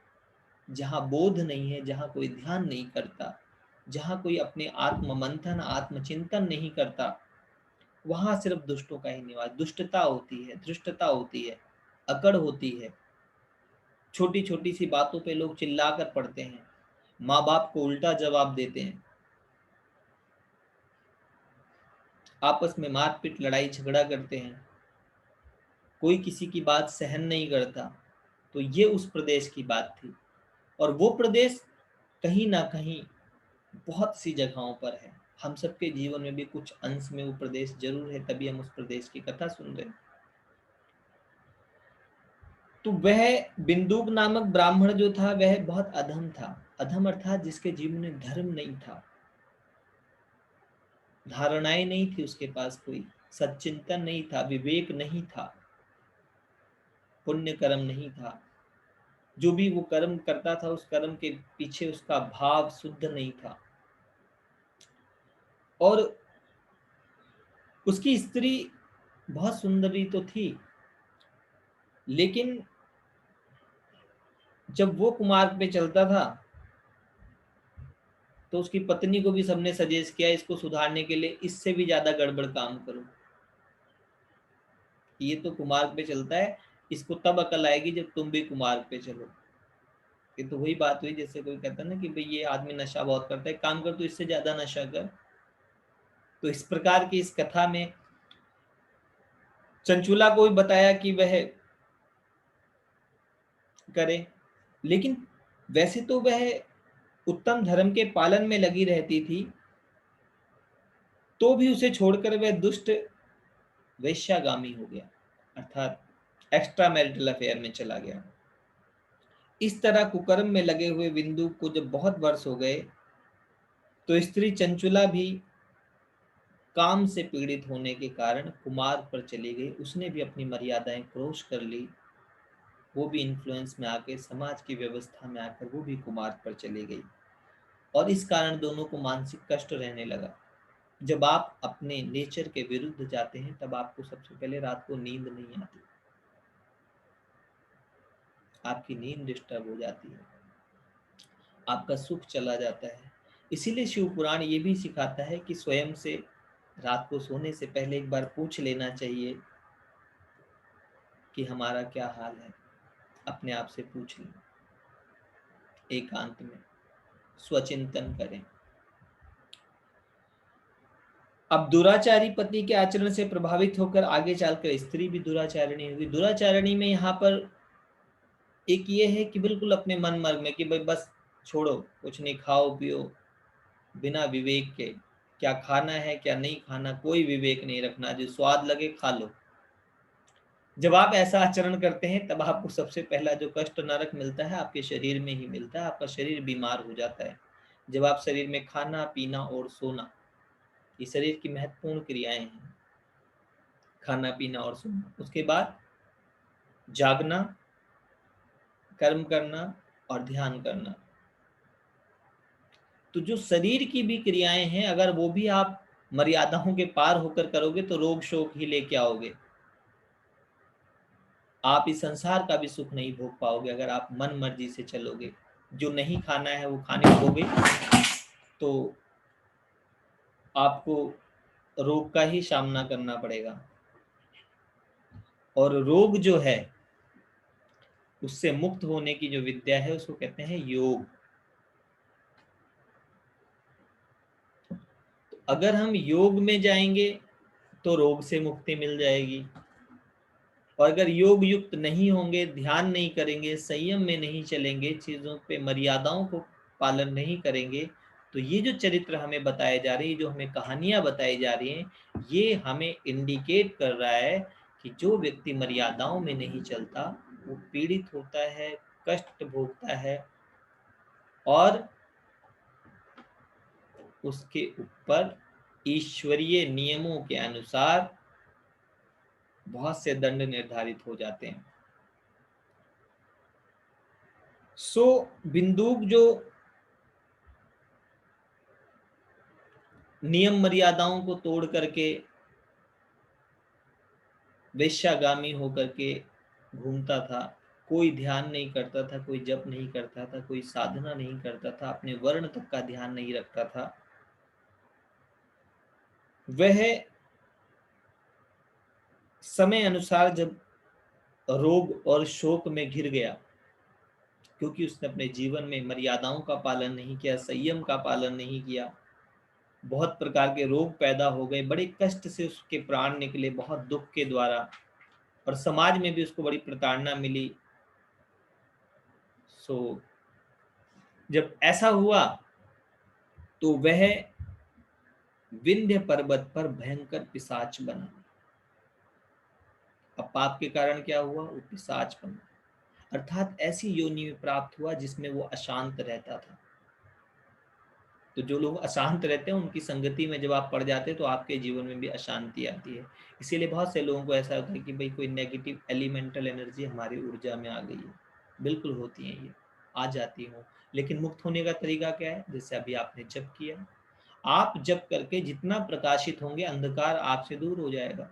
जहां बोध नहीं है, जहां कोई ध्यान नहीं करता, जहां कोई अपने आत्म मंथन, आत्मचिंतन नहीं करता, वहां सिर्फ दुष्टों का ही निवास। दुष्टता होती है, धृष्टता होती है, अकड़ होती है। छोटी छोटी सी बातों पे लोग चिल्ला कर पड़ते हैं, माँ बाप को उल्टा जवाब देते हैं, आपस में मारपीट, लड़ाई झगड़ा करते हैं, कोई किसी की बात सहन नहीं करता। तो ये उस प्रदेश की बात थी। और वो प्रदेश कहीं ना कहीं बहुत सी जगहों पर है। हम सबके जीवन में भी कुछ अंश में वो प्रदेश जरूर है, तभी हम उस प्रदेश की कथा सुन रहे हैं। तो वह बिंदुक नामक ब्राह्मण जो था, वह बहुत अधम था। अधम अर्थात जिसके जीवन में धर्म नहीं था, धारणाएं नहीं थी उसके पास, कोई सच्चिंतन नहीं था, विवेक नहीं था, पुण्य कर्म नहीं था। जो भी वो कर्म करता था, उस कर्म के पीछे उसका भाव शुद्ध नहीं था। और उसकी स्त्री बहुत सुंदरी तो थी, लेकिन जब वो कुमार्ग पे चलता था, तो उसकी पत्नी को भी सबने सजेस्ट किया इसको सुधारने के लिए, इससे भी ज्यादा गड़बड़ काम करो। ये तो कुमार्ग पे चलता है, इसको तब अकल आएगी जब तुम भी कुमार्ग पे चलो। ये तो वही बात हुई, जैसे कोई कहता है ना कि भाई ये आदमी नशा बहुत करता है, काम कर तो इससे ज्यादा नशा कर। तो इस प्रकार की इस कथा में चंचुला को भी बताया कि वह करे, लेकिन वैसे तो वह उत्तम धर्म के पालन में लगी रहती थी, तो भी उसे छोड़कर वह दुष्ट वैश्यागामी हो गया, अर्थात एक्स्ट्रा मैरिटल अफेयर में चला गया। इस तरह कुकर्म में लगे हुए बिंदु को जब बहुत वर्ष हो गए, तो स्त्री चंचुला भी काम से पीड़ित होने के कारण कुमार पर चली गई। उसने भी अपनी मर्यादाएं क्रॉस कर ली। वो भी इन्फ्लुएंस में आके, समाज की व्यवस्था में आकर वो भी कुमार पर चली गई, और इस कारण दोनों को मानसिक कष्ट रहने लगा। जब आप अपने नेचर के विरुद्ध जाते हैं तब आपको सबसे पहले रात को नींद नहीं आती, आपकी नींद डिस्टर्ब हो जाती है, आपका सुख चला जाता है। इसीलिए शिव पुराण ये भी सिखाता है कि स्वयं से रात को सोने से पहले एक बार पूछ लेना चाहिए कि हमारा क्या हाल है। अपने आप से पूछ लें, एकांत में स्वचिंतन करें। अब दुराचारी पति के आचरण से प्रभावित होकर आगे चलकर स्त्री भी दुराचारिणी होगी। दुराचारिणी में यहाँ पर एक ये है कि बिल्कुल अपने मन मर्ग में कि भाई बस छोड़ो, कुछ नहीं, खाओ पियो बिना विवेक के, क्या खाना है क्या नहीं खाना कोई विवेक नहीं रखना, जो स्वाद लगे खा लो। जब आप ऐसा आचरण करते हैं तब आपको सबसे पहला जो कष्ट नरक मिलता है आपके शरीर में ही मिलता है, आपका शरीर बीमार हो जाता है। जब आप शरीर में खाना पीना और सोना, ये शरीर की महत्वपूर्ण क्रियाएं हैं, खाना पीना और सोना, उसके बाद जागना, कर्म करना और ध्यान करना। तो जो शरीर की भी क्रियाएं हैं अगर वो भी आप मर्यादाओं के पार होकर करोगे तो रोग शोक ही लेके आओगे। आप इस संसार का भी सुख नहीं भोग पाओगे अगर आप मन मर्जी से चलोगे। जो नहीं खाना है वो खाने लगोगे तो आपको रोग का ही सामना करना पड़ेगा। और रोग जो है उससे मुक्त होने की जो विद्या है उसको कहते हैं योग। तो अगर हम योग में जाएंगे तो रोग से मुक्ति मिल जाएगी, और अगर योग युक्त नहीं होंगे, ध्यान नहीं करेंगे, संयम में नहीं चलेंगे, चीजों पे मर्यादाओं को पालन नहीं करेंगे, तो ये जो चरित्र हमें बताए जा रहे हैं, जो हमें कहानियां बताई जा रही हैं, ये हमें इंडिकेट कर रहा है कि जो व्यक्ति मर्यादाओं में नहीं चलता वो पीड़ित होता है, कष्ट भोगता है, और उसके ऊपर ईश्वरीय नियमों के अनुसार बहुत से दंड निर्धारित हो जाते हैं। सो बिंदुक जो नियम मर्यादाओं को तोड़ करके वेश्यागामी होकर के घूमता था, कोई ध्यान नहीं करता था, कोई जप नहीं करता था, कोई साधना नहीं करता था, अपने वर्ण तक का ध्यान नहीं रखता था, वह समय अनुसार जब रोग और शोक में घिर गया, क्योंकि उसने अपने जीवन में मर्यादाओं का पालन नहीं किया, संयम का पालन नहीं किया, बहुत प्रकार के रोग पैदा हो गए, बड़े कष्ट से उसके प्राण निकले, बहुत दुख के द्वारा, और समाज में भी उसको बड़ी प्रताड़ना मिली। सो जब ऐसा हुआ तो वह विंध्य पर्वत पर भयंकर पिशाच बना। अब पाप के कारण क्या हुआ, वो पिशाच बना, अर्थात ऐसी योनि में प्राप्त हुआ जिसमें वो अशांत रहता था। तो जो लोग अशांत रहते हैं उनकी संगति में जब आप पड़ जाते हैं तो आपके जीवन में भी अशांति आती है। इसीलिए बहुत से लोगों को ऐसा होता है कि भाई कोई नेगेटिव एलिमेंटल एनर्जी हमारी ऊर्जा में आ गई है। बिल्कुल होती है, ये आ जाती हो, लेकिन मुक्त होने का तरीका क्या है? जैसे अभी आपने जप किया, आप जप करके जितना प्रकाशित होंगे अंधकार आपसे दूर हो जाएगा।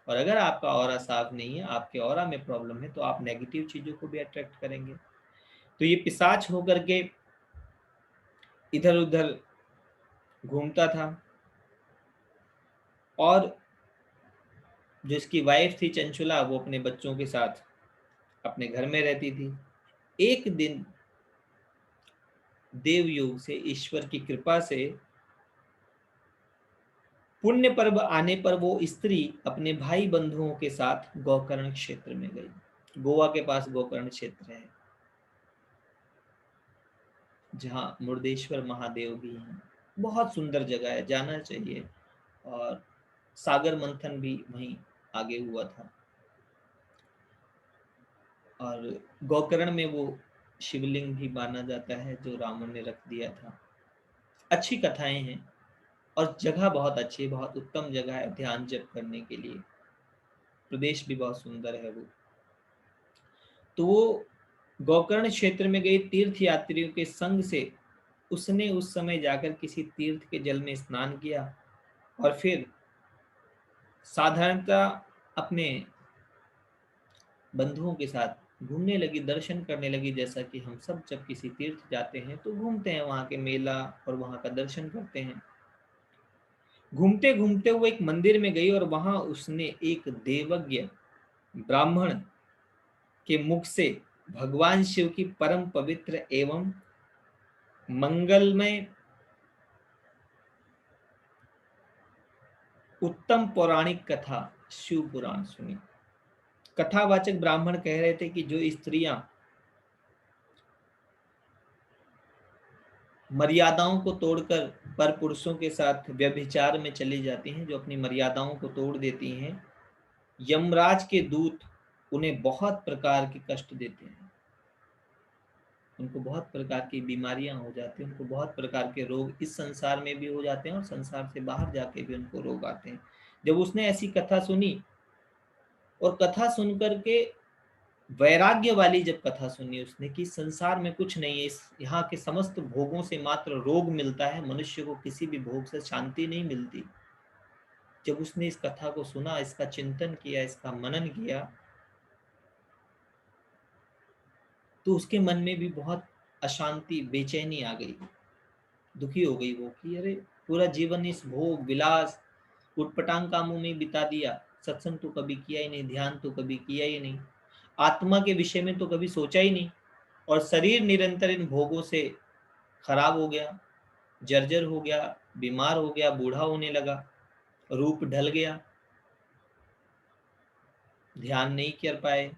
और अगर आपका ऑरा साफ नहीं है, आपके ऑरा में प्रॉब्लम है, तो आप नेगेटिव चीजों को भी अट्रैक्ट करेंगे। तो ये पिशाच होकर के इधर उधर घूमता था, और जो इसकी वाइफ थी चंचुला, वो अपने बच्चों के साथ अपने घर में रहती थी। एक दिन देवयोग से, ईश्वर की कृपा से, पुण्य पर्व आने पर वो स्त्री अपने भाई बंधुओं के साथ गोकर्ण क्षेत्र में गई। गोवा के पास गोकर्ण क्षेत्र है जहाँ मुर्देश्वर महादेव भी हैं। बहुत सुंदर जगह है, जाना चाहिए। और सागर मंथन भी वहीं आगे हुआ था, और गोकर्ण में वो शिवलिंग भी माना जाता है जो रावण ने रख दिया था। अच्छी कथाएं हैं और जगह बहुत अच्छी है, बहुत उत्तम जगह है ध्यान जप करने के लिए। प्रदेश भी बहुत सुंदर है वो। तो वो गोकर्ण क्षेत्र में गए तीर्थ यात्रियों के संग से उसने उस समय जाकर किसी तीर्थ के जल में स्नान किया और फिर साधारणतः अपने बंधुओं के साथ घूमने लगी, दर्शन करने लगी। जैसा कि हम सब जब किसी तीर्थ जाते हैं तो घूमते हैं, वहां के मेला और वहां का दर्शन करते हैं। घूमते घूमते वो एक मंदिर में गई और वहां उसने एक देवज्ञ ब्राह्मण के मुख से भगवान शिव की परम पवित्र एवं मंगलमय उत्तम पौराणिक कथा शिव पुराण सुनी। कथावाचक ब्राह्मण कह रहे थे कि जो स्त्रियां मर्यादाओं को तोड़कर पर पुरुषों के साथ व्यभिचार में चली जाती हैं, जो अपनी मर्यादाओं को तोड़ देती हैं, यमराज के दूत उन्हें बहुत प्रकार के कष्ट देते हैं, उनको बहुत प्रकार की बीमारियां हो जाती हैं, उनको बहुत प्रकार के रोग इस संसार में भी हो जाते हैं और संसार से बाहर जाके भी उनको रोग आते हैं। जब उसने ऐसी कथा सुनी और कथा सुनकर के वैराग्य वाली जब कथा सुनी उसने कि संसार में कुछ नहीं है, इस यहाँ के समस्त भोगों से मात्र रोग मिलता है, मनुष्य को किसी भी भोग से शांति नहीं मिलती। जब उसने इस कथा को सुना, इसका चिंतन किया, इसका मनन किया, तो उसके मन में भी बहुत अशांति, बेचैनी आ गई, दुखी हो गई वो कि अरे पूरा जीवन इस भोग विलास उटपटांग कामों में बिता दिया, सत्संग तो कभी किया ही नहीं, ध्यान तो कभी किया ही नहीं, आत्मा के विषय में तो कभी सोचा ही नहीं, और शरीर निरंतर इन भोगों से खराब हो गया, जर्जर हो गया, बीमार हो गया, बूढ़ा होने लगा, रूप ढल गया, ध्यान नहीं कर पाए,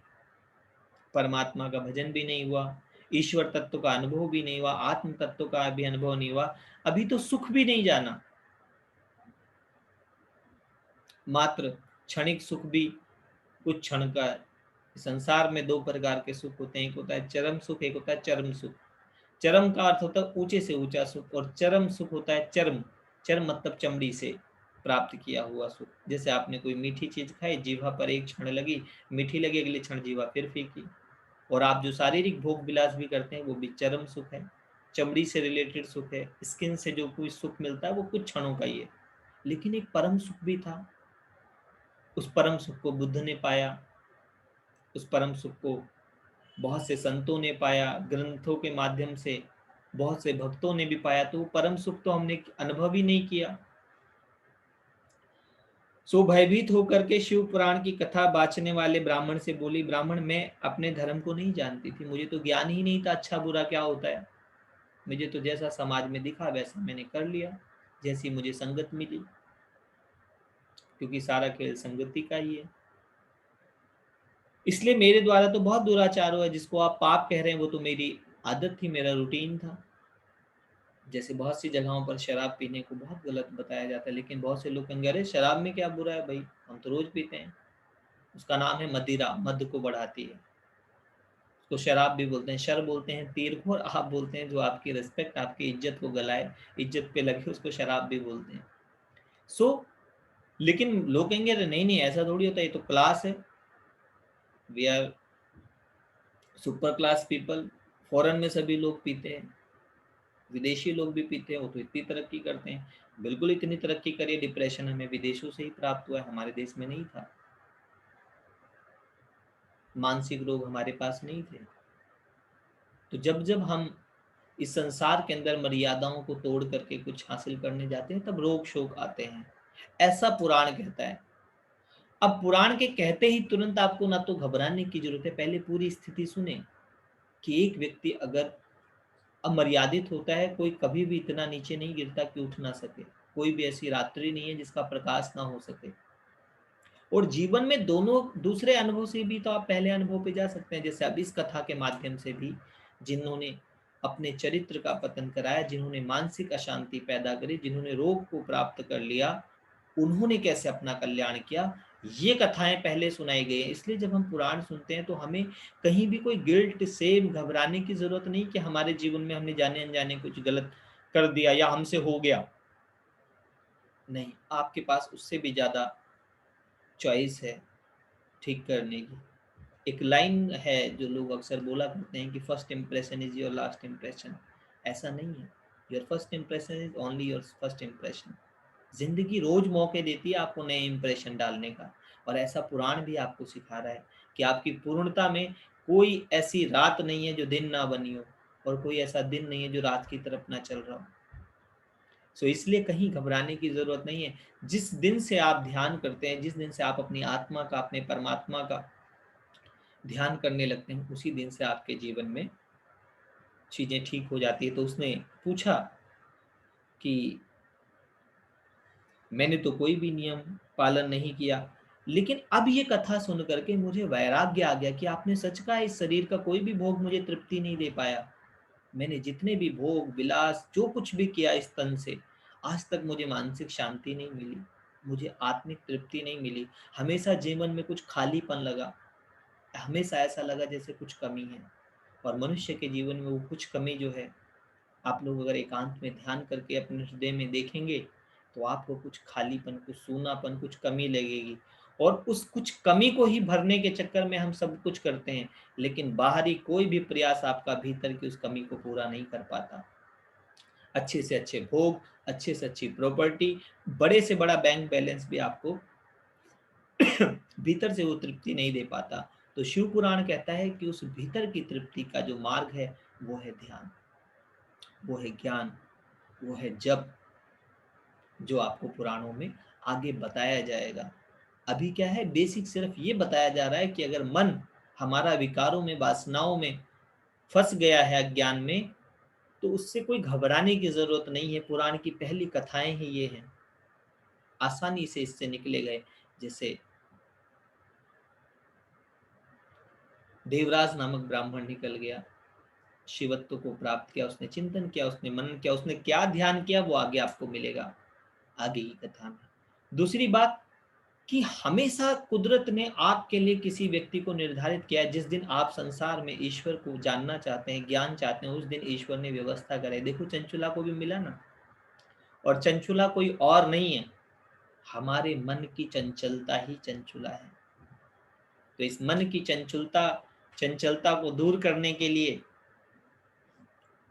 परमात्मा का भजन भी नहीं हुआ, ईश्वर तत्व का अनुभव भी नहीं हुआ, आत्म तत्व का भी अनुभव नहीं हुआ, अभी तो सुख भी नहीं जाना, मात्र क्षणिक सुख भी कुछ क्षण का। संसार में दो प्रकार के सुख होते हैं, एक होता है चरम सुख, एक होता है चरम सुख। चरम का अर्थ होता है ऊंचे से ऊंचा सुख, और चरम सुख होता है चर्म, चर्म मतलब चमड़ी से प्राप्त किया हुआ सुख। जैसे आपने कोई मीठी चीज खाई, जीवा पर एक क्षण लगी, मीठी लगी, अगले क्षण जीवा फिर फीकी। और आप जो शारीरिक भोग विलास भी करते हैं वो भी चरम सुख है, चमड़ी से रिलेटेड सुख है, स्किन से जो कोई सुख मिलता है वो कुछ क्षणों का ही है। लेकिन एक परम सुख भी था, उस परम सुख को बुद्ध ने पाया, उस परम सुख को बहुत से संतों ने पाया, ग्रंथों के माध्यम से बहुत से भक्तों ने भी पाया, तो वो परम सुख तो हमने अनुभव ही नहीं किया। सो भयभीत होकर के शिव पुराण की कथा बाँचने वाले ब्राह्मण से बोली, ब्राह्मण मैं अपने धर्म को नहीं जानती थी, मुझे तो ज्ञान ही नहीं था अच्छा बुरा क्या होता है, मुझे तो जैसा समाज में दिखा वैसा मैंने कर लिया, जैसी मुझे संगत मिली, क्योंकि सारा खेल संगति का ही है। इसलिए मेरे द्वारा तो बहुत दुराचार हुआ, जिसको आप पाप कह रहे हैं वो तो मेरी आदत थी, मेरा रूटीन था। जैसे बहुत सी जगहों पर शराब पीने को बहुत गलत बताया जाता है, लेकिन बहुत से लोग कहेंगे अरे शराब में क्या बुरा है भाई, हम तो रोज पीते हैं। उसका नाम है मदिरा, मद को बढ़ाती है, उसको शराब भी बोलते हैं, शर बोलते हैं तीर को, और आप बोलते हैं जो आपकी रिस्पेक्ट, आपकी इज्जत को गलाए, इज्जत पे लगे, उसको शराब भी बोलते हैं। सो लेकिन लोग कहेंगे अरे नहीं नहीं ऐसा थोड़ी होता है, ये तो क्लास है, we are super class people. Foreign में सभी लोग पीते हैं, विदेशी लोग भी पीते हैं, वो तो इतनी तरक्की करते हैं। बिल्कुल इतनी तरक्की करिए, डिप्रेशन हमें विदेशों से ही प्राप्त हुआ है, हमारे देश में नहीं था, मानसिक रोग हमारे पास नहीं थे। तो जब जब हम इस संसार के अंदर मर्यादाओं को तोड़ करके कुछ हासिल करने जाते हैं तब रोग शोक आते हैं, ऐसा पुराण कहता है। अब पुराण के कहते ही तुरंत आपको ना तो घबराने की जरूरत है, पहले पूरी स्थिति सुने कि एक व्यक्ति अगर अमर्यादित होता है, कोई कभी भी इतना नीचे नहीं गिरता कि उठ ना सके, कोई भी ऐसी रात्रि नहीं है जिसका प्रकाश ना हो सके। और जीवन में दोनों दूसरे अनुभव से भी तो आप पहले अनुभव पे जा सकते हैं, जैसे अब इस कथा के माध्यम से भी जिन्होंने अपने चरित्र का पतन कराया, जिन्होंने मानसिक अशांति पैदा करी, जिन्होंने रोग को प्राप्त कर लिया, उन्होंने कैसे अपना कल्याण किया, ये कथाएं पहले सुनाई गई है। इसलिए जब हम पुराण सुनते हैं तो हमें कहीं भी कोई गिल्ट सेम घबराने की जरूरत नहीं कि हमारे जीवन में हमने जाने अनजाने कुछ गलत कर दिया या हमसे हो गया, नहीं, आपके पास उससे भी ज्यादा चॉइस है ठीक करने की। एक लाइन है जो लोग अक्सर बोला करते हैं कि first impression is your last impression. ऐसा नहीं है। Your first impression is only your first impression. जिंदगी रोज मौके देती है आपको नए इंप्रेशन डालने का, और ऐसा पुराण भी आपको सिखा रहा है कि आपकी पूर्णता में कोई ऐसी रात नहीं है जो दिन ना बनी हो, और कोई ऐसा दिन नहीं है जो रात की तरफ ना चल रहा हो। सो इसलिए कहीं घबराने की जरूरत नहीं है। जिस दिन से आप ध्यान करते हैं, जिस दिन से आप अपनी आत्मा का, अपने परमात्मा का ध्यान करने लगते हैं, उसी दिन से आपके जीवन में चीजें ठीक हो जाती है। तो उसने पूछा कि मैंने तो कोई भी नियम पालन नहीं किया, लेकिन अब ये कथा सुन करके मुझे वैराग्य आ गया कि आपने सच कहा, इस शरीर का कोई भी भोग मुझे तृप्ति नहीं दे पाया। मैंने जितने भी भोग विलास जो कुछ भी किया इस तन से, आज तक मुझे मानसिक शांति नहीं मिली, मुझे आत्मिक तृप्ति नहीं मिली। हमेशा जीवन में कुछ खालीपन लगा, हमेशा ऐसा लगा जैसे कुछ कमी है। और मनुष्य के जीवन में वो कुछ कमी जो है, आप लोग अगर एकांत में ध्यान करके अपने हृदय में देखेंगे, तो आपको कुछ खालीपन, कुछ सूनापन, कुछ कमी लगेगी। और उस कुछ कमी को ही भरने के चक्कर में हम सब कुछ करते हैं, लेकिन बाहरी कोई भी प्रयास आपका भीतर की उस कमी को पूरा नहीं कर पाता। अच्छे से अच्छे भोग, अच्छे से अच्छी प्रॉपर्टी, बड़े से बड़ा बैंक बैलेंस भी आपको भीतर से वो तृप्ति नहीं दे पाता। तो शिव पुराण कहता है कि उस भीतर की तृप्ति का जो मार्ग है, वो है ध्यान, वो है ज्ञान, वो है जप, जो आपको पुराणों में आगे बताया जाएगा। अभी क्या है, बेसिक सिर्फ ये बताया जा रहा है कि अगर मन हमारा विकारों में, वासनाओं में फंस गया है, अज्ञान में, तो उससे कोई घबराने की जरूरत नहीं है। पुराण की पहली कथाएं ही ये हैं, आसानी से इससे निकले गए। जैसे देवराज नामक ब्राह्मण निकल गया, शिवत्व को प्राप्त किया, उसने चिंतन किया, उसने मनन किया, उसने क्या ध्यान किया, वो आगे आपको मिलेगा, आगे की कथा में। दूसरी बात कि हमेशा कुदरत ने आपके लिए किसी व्यक्ति को निर्धारित किया है। जिस दिन आप संसार में ईश्वर को जानना चाहते हैं, ज्ञान चाहते हैं, उस दिन ईश्वर ने व्यवस्था करे। देखो चंचुला को भी मिला ना, और चंचुला कोई और नहीं है, हमारे मन की चंचलता ही चंचुला है। तो इस मन की चंचलता को दूर करने के लिए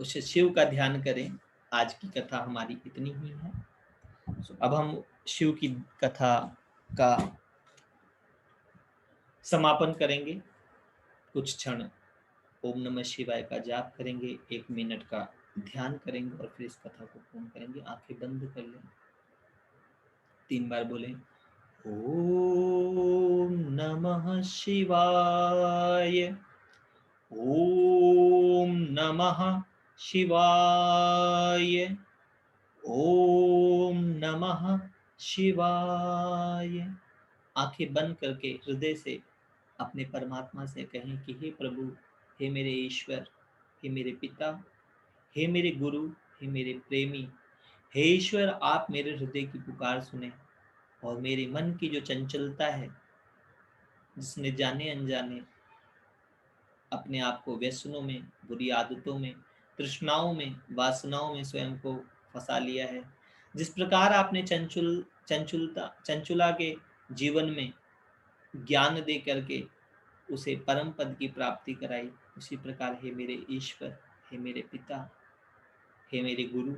उस शिव का ध्यान करें। आज की कथा हमारी इतनी ही है। अब हम शिव की कथा का समापन करेंगे। कुछ क्षण ओम नमः शिवाय का जाप करेंगे, 1 मिनट का ध्यान करेंगे, और फिर इस कथा को पूर्ण करेंगे। आंखें बंद कर लें, 3 बार बोलें ओम नमः शिवाय, ओम नमः शिवाय, ओम नमः शिवाय। आंखें बंद करके हृदय से अपने परमात्मा से कहें कि हे प्रभु, हे मेरे ईश्वर, हे मेरे पिता, हे मेरे गुरु, हे मेरे प्रेमी, हे ईश्वर, आप मेरे हृदय की पुकार सुने, और मेरे मन की जो चंचलता है, जिसने जाने अनजाने अपने आप को व्यसनों में, बुरी आदतों में, तृष्णाओं में, वासनाओं में स्वयं को फंसा लिया है, जिस प्रकार आपने चंचुला के जीवन में ज्ञान दे करके उसे परम पद की प्राप्ति कराई, उसी प्रकार हे मेरे ईश्वर, हे मेरे पिता, हे मेरे गुरु,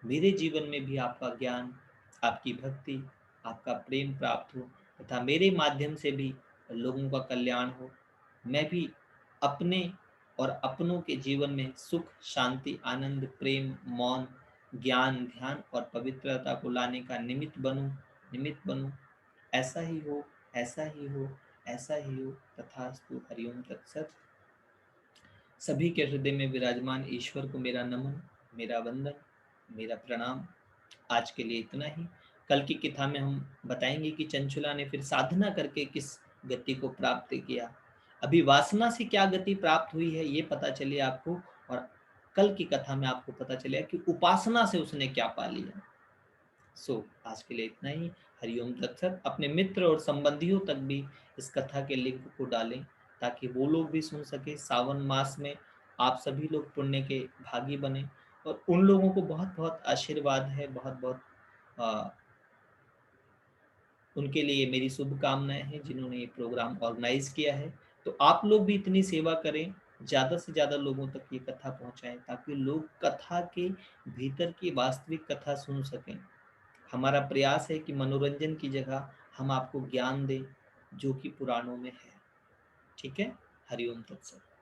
मेरे जीवन में भी आपका ज्ञान, आपकी भक्ति, आपका प्रेम प्राप्त हो, तथा मेरे माध्यम से भी लोगों का कल्याण हो। मैं भी अपने और अपनों के जीवन में सुख, शांति, आनंद, प्रेम, मौन, ज्ञान, ध्यान और पवित्रता को लाने का निमित्त बनूं। ऐसा ही हो, ऐसा ही हो, ऐसा ही हो। तथास्तु। हरिओम तत्सत। सभी के हृदय में विराजमान ईश्वर को मेरा नमन, मेरा वंदन, मेरा प्रणाम। आज के लिए इतना ही। कल की कथा में हम बताएंगे कि चंचुला ने फिर साधना करके किस गति को प्राप्त किया। अभी वासना से क्या गति प्राप्त हुई है ये पता चले आपको, और कल की कथा में आपको पता चलेगा कि उपासना से उसने क्या पा लिया। आज के लिए इतना ही। हरिओम तत्सत। अपने मित्र और संबंधियों तक भी इस कथा के लिंक को डालें, ताकि वो लोग भी सुन सके। सावन मास में आप सभी लोग पुण्य के भागी बने, और उन लोगों को बहुत बहुत आशीर्वाद है, बहुत बहुत उनके लिए मेरी शुभकामनाएं हैं जिन्होंने ये प्रोग्राम ऑर्गेनाइज किया है। तो आप लोग भी इतनी सेवा करें, ज़्यादा से ज़्यादा लोगों तक ये कथा पहुंचाएं ताकि लोग कथा के भीतर की वास्तविक कथा सुन सकें। हमारा प्रयास है कि मनोरंजन की जगह हम आपको ज्ञान दें जो कि पुराणों में है। ठीक है। हरिओम तत्सत।